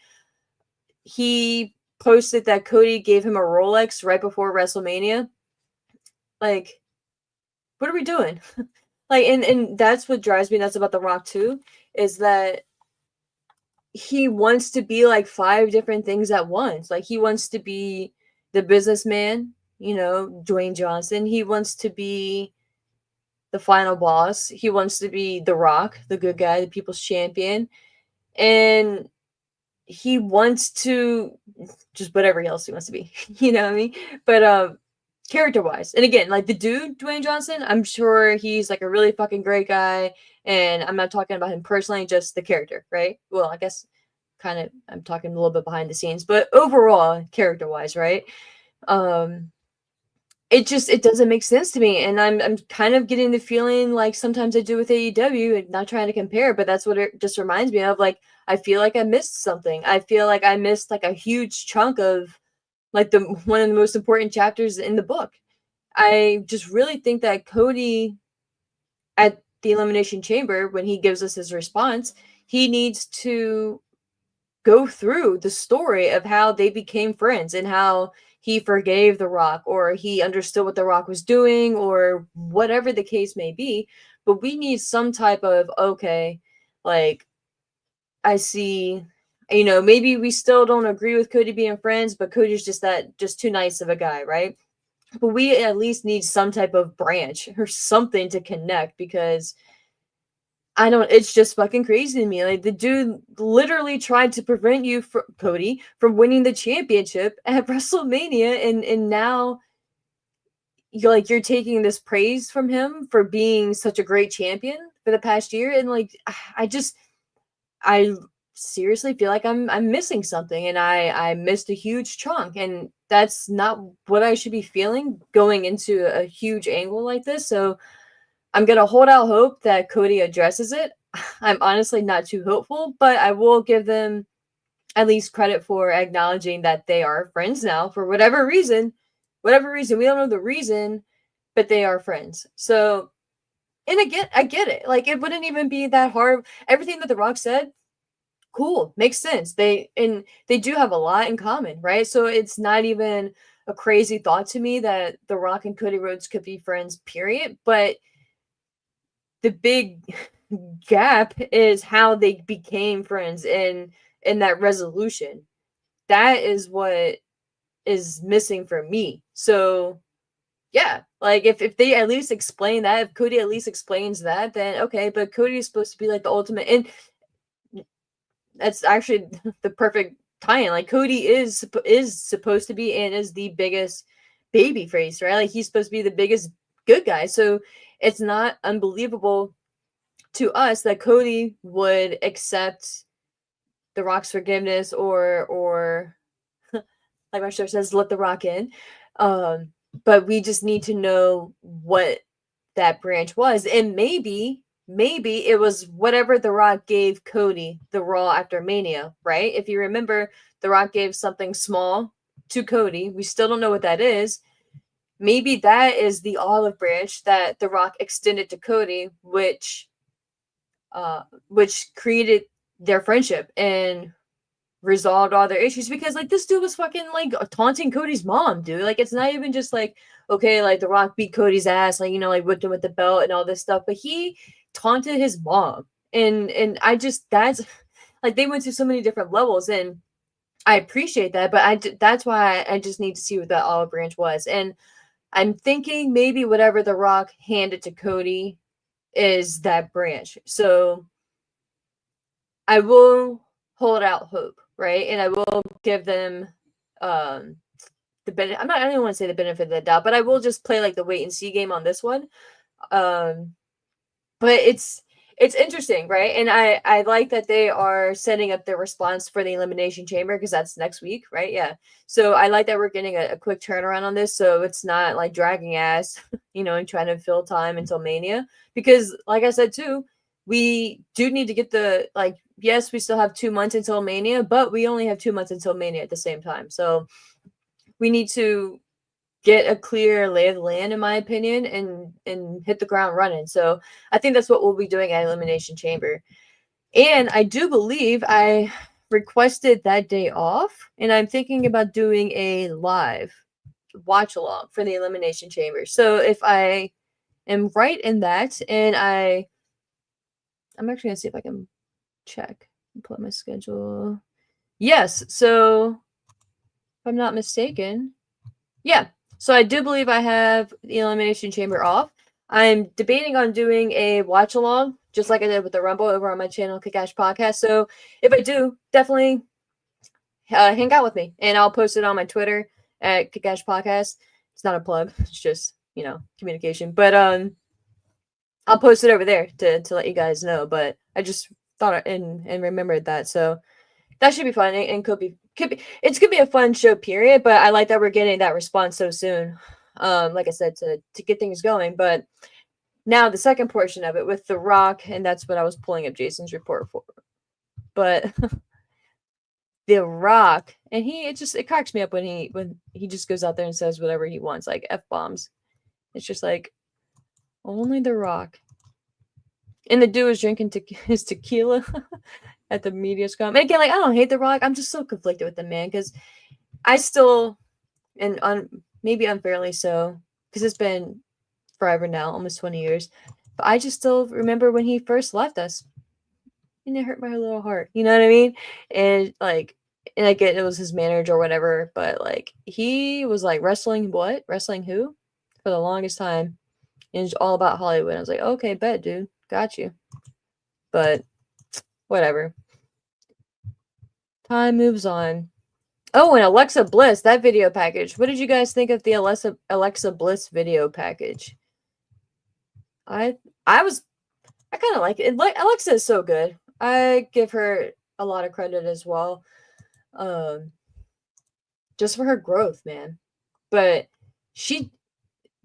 He posted that Cody gave him a Rolex right before WrestleMania. Like, what are we doing? Like, and that's what drives me nuts about The Rock too, is that he wants to be like five different things at once. Like he wants to be the businessman, you know, Dwayne Johnson. He wants to be the final boss. He wants to be The Rock, the good guy, the people's champion. And he wants to just whatever else he wants to be. You know what I mean? But character wise, and again, like the dude Dwayne Johnson, I'm sure he's like a really fucking great guy, and I'm not talking about him personally, just the character, right? Well, I guess kind of I'm talking a little bit behind the scenes, but overall, character wise, right? Um it doesn't make sense to me, and I'm kind of getting the feeling like sometimes I do with AEW, and not trying to compare, but that's what it just reminds me of. Like I feel like I missed something. I feel like I missed like a huge chunk of like the one of the most important chapters in the book. I just really think that Cody at the Elimination Chamber, when he gives us his response, he needs to go through the story of how they became friends and how he forgave The Rock or he understood what The Rock was doing or whatever the case may be. But we need some type of, okay, like, I see, maybe we still don't agree with Cody being friends, but Cody's just too nice of a guy, right? But we at least need some type of branch or something to connect because it's just fucking crazy to me. Like the dude literally tried to prevent you from Cody from winning the championship at WrestleMania, and now you're taking this praise from him for being such a great champion for the past year, and like I seriously feel like I'm missing something, and I missed a huge chunk, and that's not what I should be feeling going into a huge angle like this. So I'm gonna hold out hope that Cody addresses it. I'm honestly not too hopeful, but I will give them at least credit for acknowledging that they are friends now for whatever reason. Whatever reason, we don't know the reason, but they are friends. So, and I get it. Like it wouldn't even be that hard. Everything that The Rock said, cool, makes sense. They do have a lot in common, right? So it's not even a crazy thought to me that The Rock and Cody Rhodes could be friends, period. But the big gap is how they became friends in that resolution. That is what is missing for me. So yeah, like if they at least explain that, if Cody at least explains that, then okay. But Cody is supposed to be like the ultimate, and that's actually the perfect tie-in. Like Cody is supposed to be and is the biggest baby face, right? Like he's supposed to be the biggest good guy. So it's not unbelievable to us that Cody would accept The Rock's forgiveness or like my show says, let The Rock in. But we just need to know what that branch was. And maybe it was whatever The Rock gave Cody the Raw after Mania, right? If you remember, The Rock gave something small to Cody. We still don't know what that is. Maybe that is the olive branch that The Rock extended to Cody, which created their friendship and resolved all their issues, because like this dude was fucking like taunting Cody's mom, dude. Like it's not even just like, okay, like The Rock beat Cody's ass, like whipped him with the belt and all this stuff, but he taunted his mom, and I just that's like they went to so many different levels, and I appreciate that, but that's why I just need to see what that olive branch was, and I'm thinking maybe whatever The Rock handed to Cody is that branch. So I will hold out hope, right? And I will give them the benefit. I don't even want to say the benefit of the doubt, but I will just play like the wait and see game on this one. But it's interesting, right? And I like that they are setting up their response for the Elimination Chamber because that's next week, right? Yeah. So I like that we're getting a quick turnaround on this, so it's not like dragging ass, and trying to fill time until Mania. Because, like I said too, we do need to get yes, we still have 2 months until Mania, but we only have 2 months until Mania at the same time. So we need to get a clear lay of the land, in my opinion, and hit the ground running. So I think that's what we'll be doing at Elimination Chamber. And I do believe I requested that day off, and I'm thinking about doing a live watch along for the Elimination Chamber. So if I am right in that, and I'm actually gonna see if I can check and pull up my schedule. Yes, so if I'm not mistaken, yeah. So I do believe I have the Elimination Chamber off. I'm debating on doing a watch along, just like I did with the Rumble over on my channel, Kickash Podcast. So if I do, definitely hang out with me, and I'll post it on my Twitter at Kickash Podcast. It's not a plug; it's just communication. But I'll post it over there to let you guys know. But I just thought and remembered that, so that should be fun, and could be it's could be a fun show, period. But I like that we're getting that response so soon. Like I said, to get things going. But now the second portion of it with The Rock, and that's what I was pulling up Jason's report for. But The Rock, and it cracks me up when he just goes out there and says whatever he wants, like F-bombs. It's just like, only The Rock. And the dude is drinking his tequila at the media scrum. And again, like, I don't hate The Rock. I'm just so conflicted with the man, because I still, and maybe unfairly so, because it's been forever now, almost 20 years. But I just still remember when he first left us. And it hurt my little heart. You know what I mean? And like, and I get it was his manager or whatever, but like, he was like, wrestling what? Wrestling who? For the longest time. And it's all about Hollywood. I was like, okay, bet, dude. Got you. But whatever. Time moves on. Oh, and Alexa Bliss, that video package. What did you guys think of the Alexa Bliss video package? I kind of like it. Alexa is so good. I give her a lot of credit as well. Just for her growth, man. But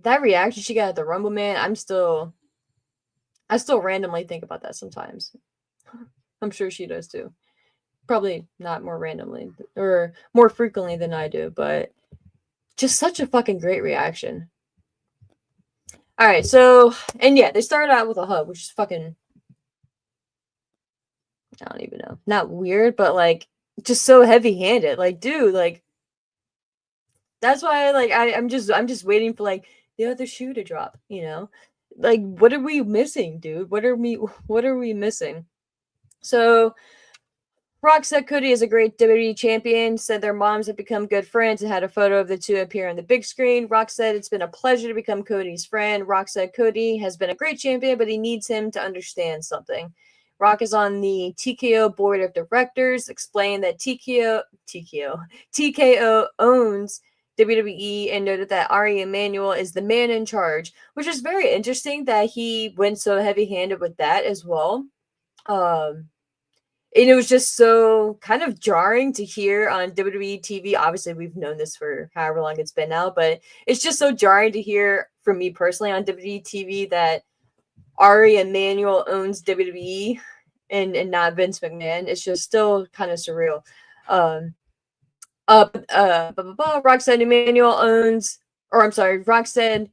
that reaction she got at the Rumble, man, I still randomly think about that sometimes. I'm sure she does too. Probably not more randomly or more frequently than I do, but just such a fucking great reaction. All right, so, and yeah, they started out with a hug, which is fucking, I don't even know, not weird, but like just so heavy-handed. Like, dude, like, that's why, like, I'm just waiting for like the other shoe to drop, like, what are we missing, dude? What are we missing? So Rock said Cody is a great WWE champion, said their moms have become good friends, and had a photo of the two appear on the big screen. Rock said it's been a pleasure to become Cody's friend. Rock said Cody has been a great champion, but he needs him to understand something. Rock is on the TKO board of directors, explained that TKO owns WWE, and noted that Ari Emanuel is the man in charge, which is very interesting that he went so heavy-handed with that as well. And it was just so kind of jarring to hear on WWE TV. Obviously, we've known this for however long it's been now, but it's just so jarring to hear from me personally on WWE TV that Ari Emanuel owns WWE and not Vince McMahon. It's just still kind of surreal. Roxanne Emanuel owns, or I'm sorry, Roxanne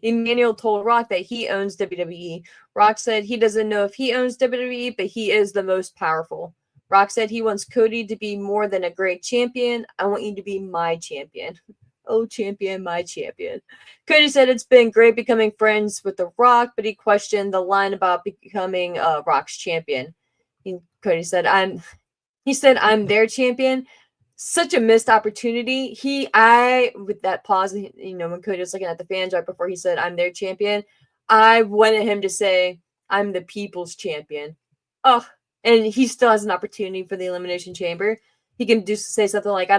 Emanuel told Rock that he owns WWE. Rock said he doesn't know if he owns WWE, but he is the most powerful. Rock said he wants Cody to be more than a great champion. I want you to be my champion. Oh, champion, my champion. Cody said it's been great becoming friends with The Rock, but he questioned the line about becoming Rock's champion. Cody said, I'm their champion. Such a missed opportunity. With that pause, when Cody was looking at the fans right before he said, I'm their champion, I wanted him to say, I'm the people's champion. Oh, and he still has an opportunity for the Elimination Chamber. He can say something like,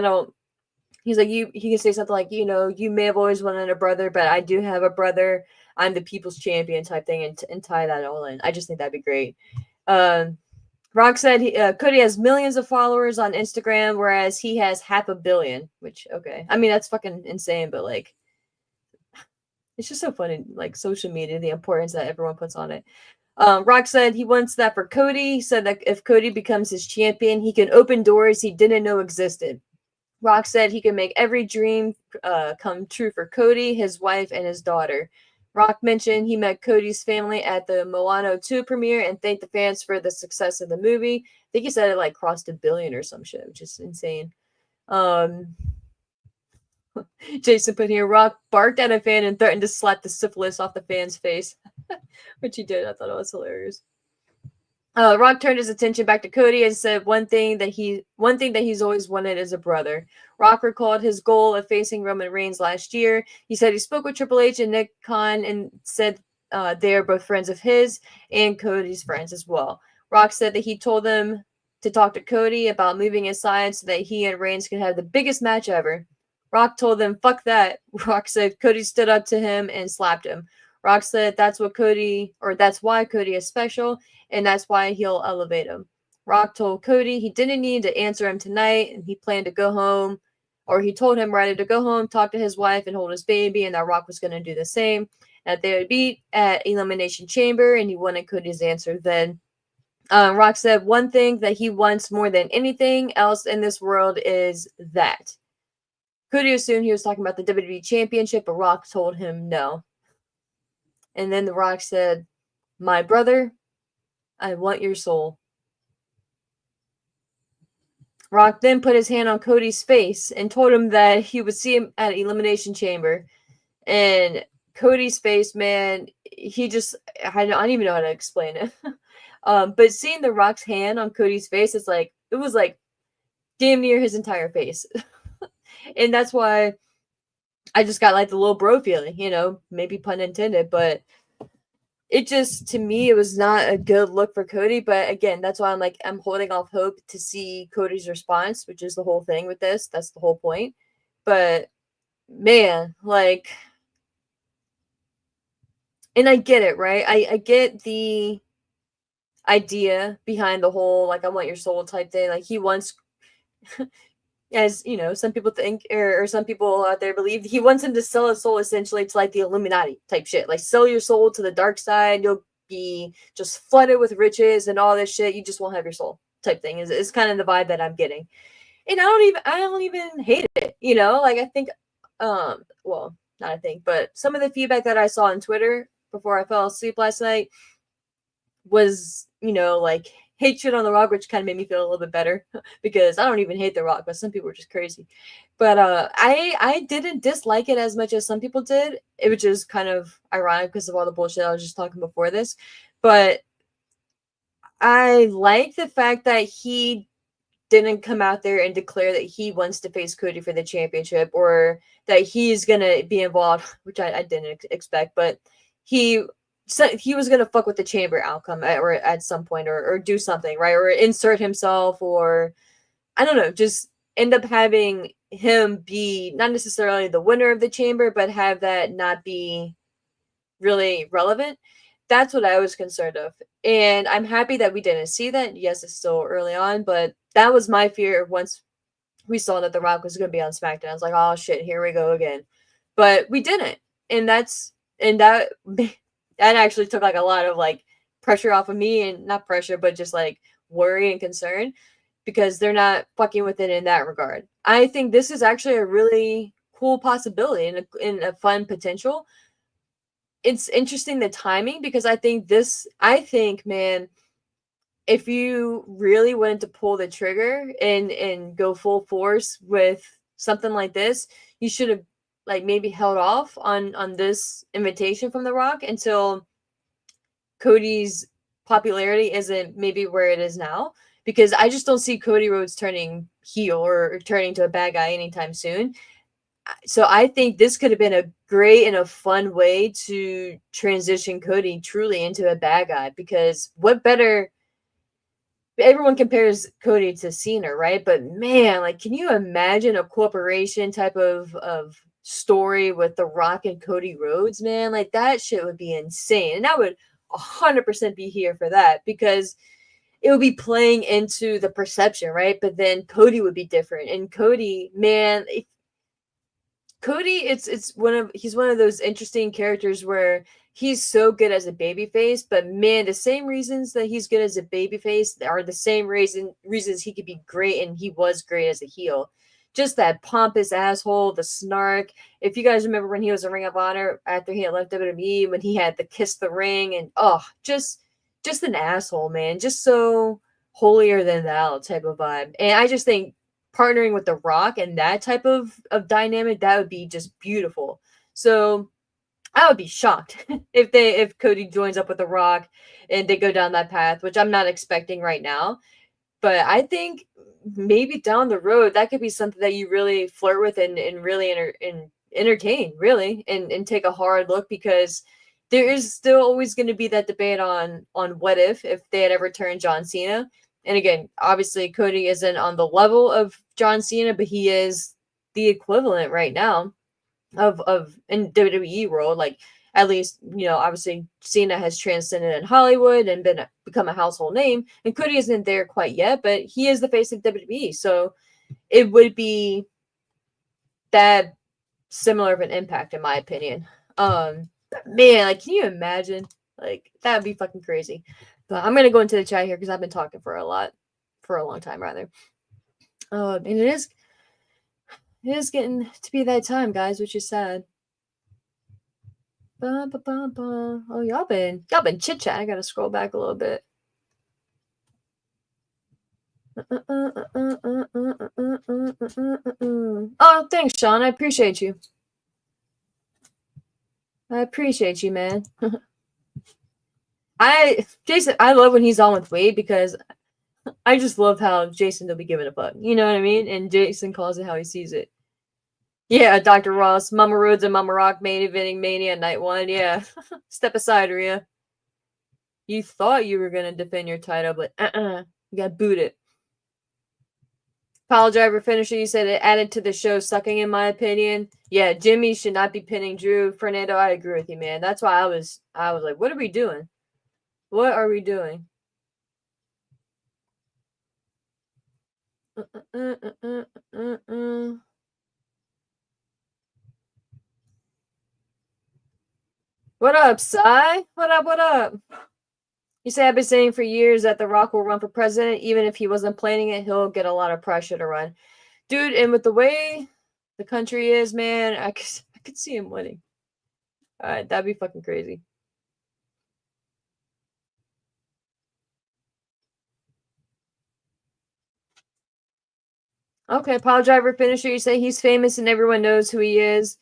he can say something like, you may have always wanted a brother, but I do have a brother. I'm the people's champion type thing, and tie that all in. I just think that'd be great. Rock said Cody has millions of followers on Instagram, whereas he has 500 million, which, okay. I mean, that's fucking insane, but like, it's just so funny, like social media, the importance that everyone puts on it. Rock said he wants that for Cody. He said that if Cody becomes his champion, he can open doors he didn't know existed. Rock said he can make every dream come true for Cody, his wife, and his daughter. Rock mentioned he met Cody's family at the Moana 2 premiere and thanked the fans for the success of the movie. I think he said it like crossed 1 billion or some shit, which is insane. Jason put here, Rock barked at a fan and threatened to slap the syphilis off the fan's face, which he did. I thought it was hilarious. Rock turned his attention back to Cody and said one thing that he's always wanted is a brother. Rock recalled his goal of facing Roman Reigns last year. He said he spoke with Triple H and Nick Khan and said they're both friends of his and Cody's friends as well. Rock said that he told them to talk to Cody about moving aside so that he and Reigns could have the biggest match ever. Rock told them, fuck that. Rock said Cody stood up to him and slapped him. Rock said that's why Cody is special, and that's why he'll elevate him. Rock told Cody he didn't need to answer him tonight, and he planned to go home, or he told him rather to go home, talk to his wife, and hold his baby, and that Rock was going to do the same. That they would beat at Elimination Chamber, and he wanted Cody's answer then. Rock said one thing that he wants more than anything else in this world is that. Cody assumed he was talking about the WWE Championship, but Rock told him no. And then The Rock said, my brother, I want your soul. Rock then put his hand on Cody's face and told him that he would see him at Elimination Chamber. And Cody's face, man, I don't even know how to explain it. But seeing The Rock's hand on Cody's face, it was like damn near his entire face. And that's why I just got like the little bro feeling, maybe pun intended, but it just, to me, it was not a good look for Cody. But again, that's why I'm holding off hope to see Cody's response, which is the whole thing with this. That's the whole point. But man, and I get it, right? I get the idea behind the whole, I want your soul type thing. He wants, as some people think, or some people out there believe, he wants him to sell his soul essentially to the Illuminati type shit. Sell your soul to the dark side, you'll be just flooded with riches and all this shit. You just won't have your soul type thing is kind of the vibe that I'm getting. And I don't even hate it. I think, well, not I think, but some of the feedback that I saw on Twitter before I fell asleep last night was, hate shit on The Rock, which kind of made me feel a little bit better because I don't even hate The Rock, but some people are just crazy. But I didn't dislike it as much as some people did, which is kind of ironic because of all the bullshit I was just talking before this. But I like the fact that he didn't come out there and declare that he wants to face Cody for the championship or that he's going to be involved, which I didn't expect, but he was going to fuck with the chamber outcome at some point or do something, right? Or insert himself or, I don't know, just end up having him be not necessarily the winner of the chamber, but have that not be really relevant. That's what I was concerned of. And I'm happy that we didn't see that. Yes, it's still early on, but that was my fear once we saw that The Rock was going to be on SmackDown. I was like, oh shit, here we go again. But we didn't. And that actually took a lot of pressure off of me, and not pressure, but just worry and concern because they're not fucking with it in that regard. I think this is actually a really cool possibility and a fun potential. It's interesting the timing because I think, man, if you really wanted to pull the trigger and go full force with something like this, you should have maybe held off on this invitation from The Rock until Cody's popularity isn't maybe where it is now, because I just don't see Cody Rhodes turning heel or turning to a bad guy anytime soon. So I think this could have been a great and a fun way to transition Cody truly into a bad guy, because what better, everyone compares Cody to Cena, right? But man, can you imagine a corporation type of story with The Rock and Cody Rhodes, man? That shit would be insane. And I would 100% be here for that, because it would be playing into the perception, right? But then Cody would be different. And Cody, man, Cody, he's one of those interesting characters where he's so good as a babyface, but man, the same reasons that he's good as a babyface are the same reasons he could be great, and he was great as a heel. Just that pompous asshole, the snark. If you guys remember when he was in Ring of Honor after he had left WWE, when he had the kiss the ring, and just an asshole, man. Just so holier than thou type of vibe. And I just think partnering with The Rock and that type of dynamic, that would be just beautiful. So I would be shocked if Cody joins up with The Rock and they go down that path, which I'm not expecting right now. But I think maybe down the road, that could be something that you really flirt with and really entertain, really, and take a hard look, because there is still always going to be that debate on what if they had ever turned John Cena. And again, obviously Cody isn't on the level of John Cena, but he is the equivalent right now of in WWE world. Like, at least, obviously Cena has transcended in Hollywood and become a household name, and Cody isn't there quite yet, but he is the face of WWE. So it would be that similar of an impact, in my opinion. Man, like, can you imagine? Like, that would be fucking crazy. But I'm gonna go into the chat here because I've been talking for a long time rather. And it is getting to be that time, guys, which is sad. Oh, y'all been chit chatting. I gotta scroll back a little bit. Oh, thanks, Sean. I appreciate you. Man. Jason, I love when he's on with Wade because I just love how Jason don't be giving a fuck. You know what I mean? And Jason calls it how he sees it. Yeah, Dr. Ross, Mama Rhodes and Mama Rock main eventing Mania night 1. Yeah. Step aside, Rhea. You thought you were gonna defend your title, but you got booted. Pile driver finisher, you said it added to the show sucking, in my opinion. Yeah, Jimmy should not be pinning Drew. Fernando, I agree with you, man. That's why I was like, what are we doing? What are we doing? What up, Cy? What up? You say I've been saying for years that The Rock will run for president. Even if he wasn't planning it, he'll get a lot of pressure to run. Dude, and with the way the country is, man, I could see him winning. All right, that'd be fucking crazy. Okay, pile driver finisher, you say he's famous and everyone knows who he is.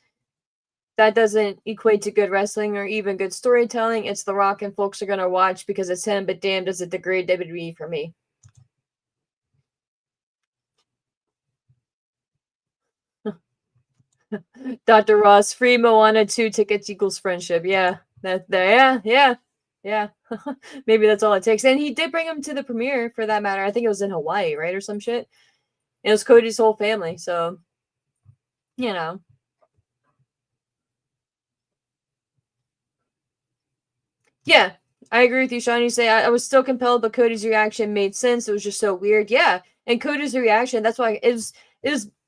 That doesn't equate to good wrestling or even good storytelling. It's The Rock and folks are going to watch because it's him, but damn, does it degrade WWE for me. Dr. Ross, free Moana 2 tickets equals friendship. Yeah, yeah. Maybe that's all it takes. And he did bring him to the premiere, for that matter. I think it was in Hawaii, right, or some shit. It was Cody's whole family, so you know. Yeah, I agree with you, Sean. You say I was still compelled, but Cody's reaction made sense. It was just so weird. Yeah, and Cody's reaction, that's why it was.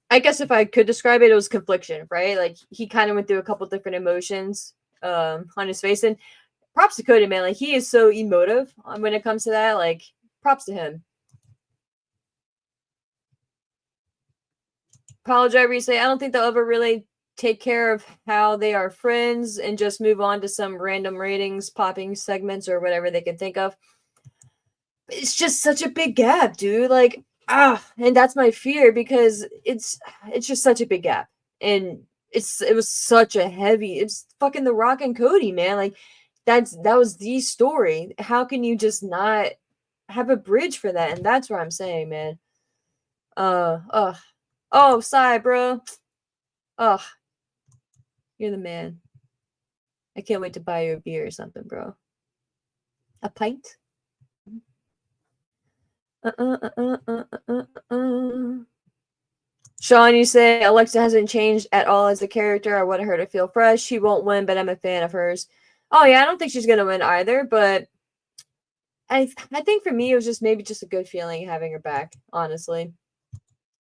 I guess if I could describe it, it was confliction, right? Like, he kind of went through a couple different emotions on his face. And props to Cody, man. Like, he is so emotive when it comes to that. Like, props to him. Apologize, you say I don't think they'll ever really take care of how they are friends and just move on to some random ratings popping segments or whatever they can think of. It's just such a big gap, dude. Like, and that's my fear because it's just such a big gap. And it was such a heavy, it's fucking The Rock and Cody, man. Like, that was the story. How can you just not have a bridge for that? And that's what I'm saying, man. Oh, sigh, bro. Oh, you're the man. I can't wait to buy you a beer or something, bro. A pint? Sean, you say Alexa hasn't changed at all as a character. I want her to feel fresh. She won't win, but I'm a fan of hers. Oh yeah, I don't think she's gonna win either, but I think for me it was just maybe just a good feeling having her back, honestly.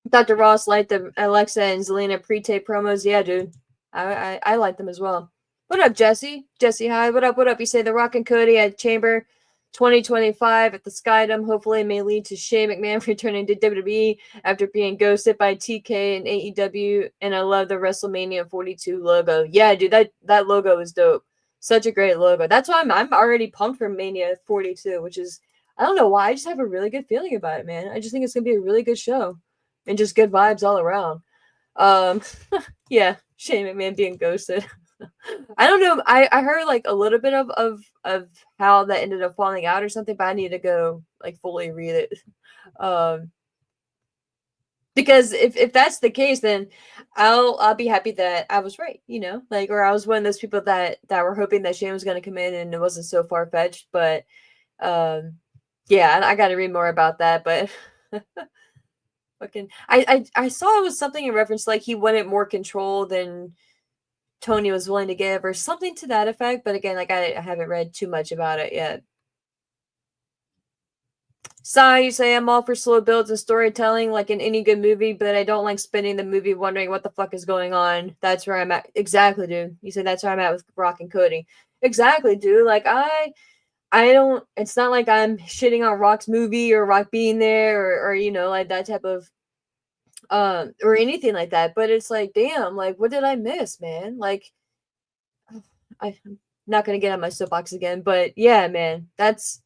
Dr. Ross liked the Alexa and Zelina pre-tape promos. Yeah, dude. I like them as well. What up, Jesse? Jesse, hi. What up? You say The Rock and Cody at Chamber 2025 at the Skydome hopefully may lead to Shane McMahon returning to WWE after being ghosted by TK and AEW. And I love the WrestleMania 42 logo. Yeah, dude, that logo is dope. Such a great logo. That's why I'm already pumped for Mania 42, which is, I don't know why, I just have a really good feeling about it, man. I just think it's gonna be a really good show and just good vibes all around. Yeah, Shane McMahon being ghosted. I don't know. I heard like a little bit of how that ended up falling out or something, but I need to go like fully read it. Because if that's the case, then I'll be happy that I was right, you know, like, or I was one of those people that were hoping that Shane was going to come in and it wasn't so far fetched. But um, yeah, I got to read more about that. But fucking, I saw it was something in reference like he wanted more control than Tony was willing to give, or something to that effect. But again, like I haven't read too much about it yet. Sai, you say I'm all for slow builds and storytelling like in any good movie, but I don't like spending the movie wondering what the fuck is going on. That's where I'm at. Exactly, dude. You said that's where I'm at with Rock and Cody. Exactly, dude. Like I don't. It's not like I'm shitting on Rock's movie or Rock being there or you know like that type of or anything like that. But it's like, damn, like what did I miss, man? Like I'm not gonna get on my soapbox again, but yeah, man, that's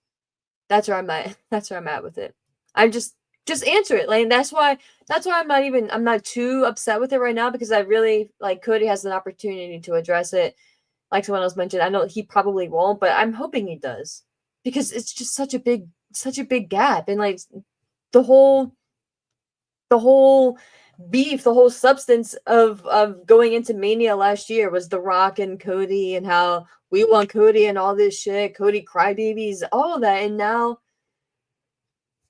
where I'm at. That's where I'm at with it. I just answer it. Like that's why I'm not too upset with it right now, because I really like Cody has an opportunity to address it. Like someone else mentioned, I know he probably won't, but I'm hoping he does. Because it's just such a big gap. And like the whole the whole beef, the whole substance of going into Mania last year was The Rock and Cody, and how we want Cody and all this shit, Cody crybabies, all of that. And now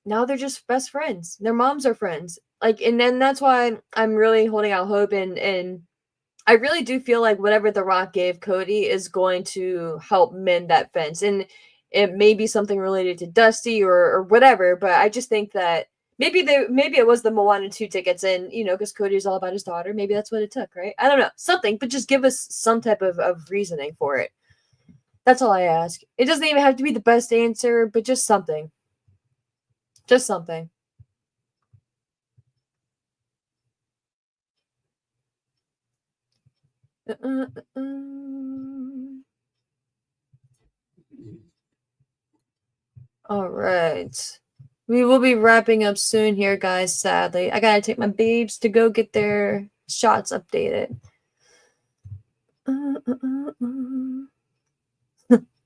they're just best friends. Their moms are friends. Like, and then that's why I'm really holding out hope, and I really do feel like whatever The Rock gave Cody is going to help mend that fence. And it may be something related to Dusty or whatever, but I just think that maybe it was the Moana 2 tickets, and you know, because Cody is all about his daughter. Maybe that's what it took, right? I don't know. Something, but just give us some type of reasoning for it. That's all I ask. It doesn't even have to be the best answer, but just something. Just something. All right. We will be wrapping up soon here, guys, sadly. I gotta take my babes to go get their shots updated.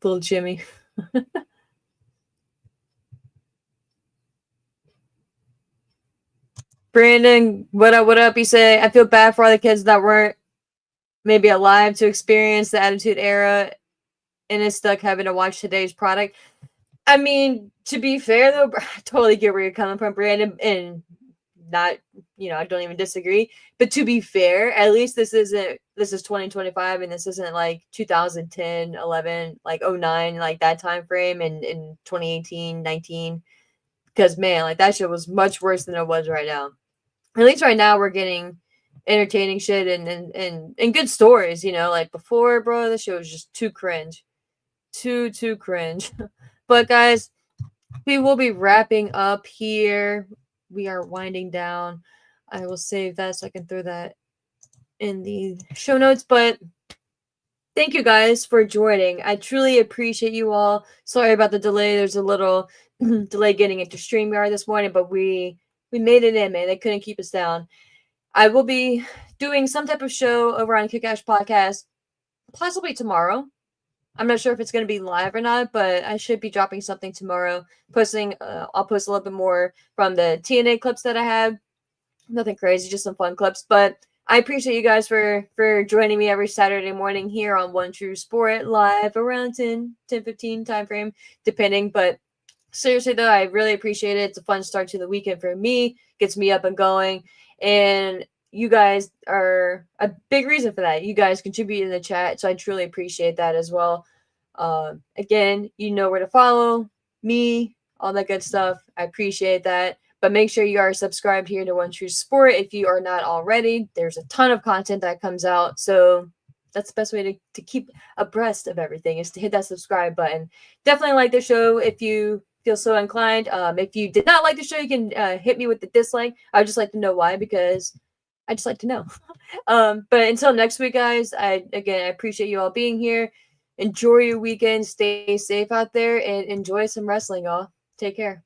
Little Jimmy. Brandon, what up? You say, I feel bad for all the kids that weren't maybe alive to experience the Attitude Era and is stuck having to watch today's product. I mean, to be fair though, I totally get where you're coming from, Brandon, and not, you know, I don't even disagree. But to be fair, at least this is 2025, and this isn't like 2010, 11, like 09, like that time frame, and in 2018, 19. Because man, like that shit was much worse than it was right now. At least right now we're getting entertaining shit and good stories, you know, like before, bro, this shit was just too cringe. Too cringe. But guys, we will be wrapping up here. We are winding down. I will save that so I can throw that in the show notes. But thank you guys for joining. I truly appreciate you all. Sorry about the delay. There's a little delay getting into StreamYard this morning, but we made it in, man. They couldn't keep us down. I will be doing some type of show over on Kickash Podcast, possibly tomorrow. I'm not sure if it's going to be live or not, but I should be dropping something tomorrow. I'll post a little bit more from the TNA clips that I have. Nothing crazy, just some fun clips. But I appreciate you guys for joining me every Saturday morning here on One True Sport live around 10:15 time frame, depending. But seriously though, I really appreciate it. It's a fun start to the weekend for me. Gets me up and going, and you guys are a big reason for that. You guys contribute in the chat, so I truly appreciate that as well. Again, you know where to follow me, all that good stuff. I appreciate that. But make sure you are subscribed here to One True Sport if you are not already. There's a ton of content that comes out, so that's the best way to keep abreast of everything, is to hit that subscribe button. Definitely like the show if you feel so inclined. If you did not like the show, you can hit me with the dislike. I would just like to know why, because I just like to know. But until next week, guys, I appreciate you all being here. Enjoy your weekend. Stay safe out there and enjoy some wrestling, y'all. Take care.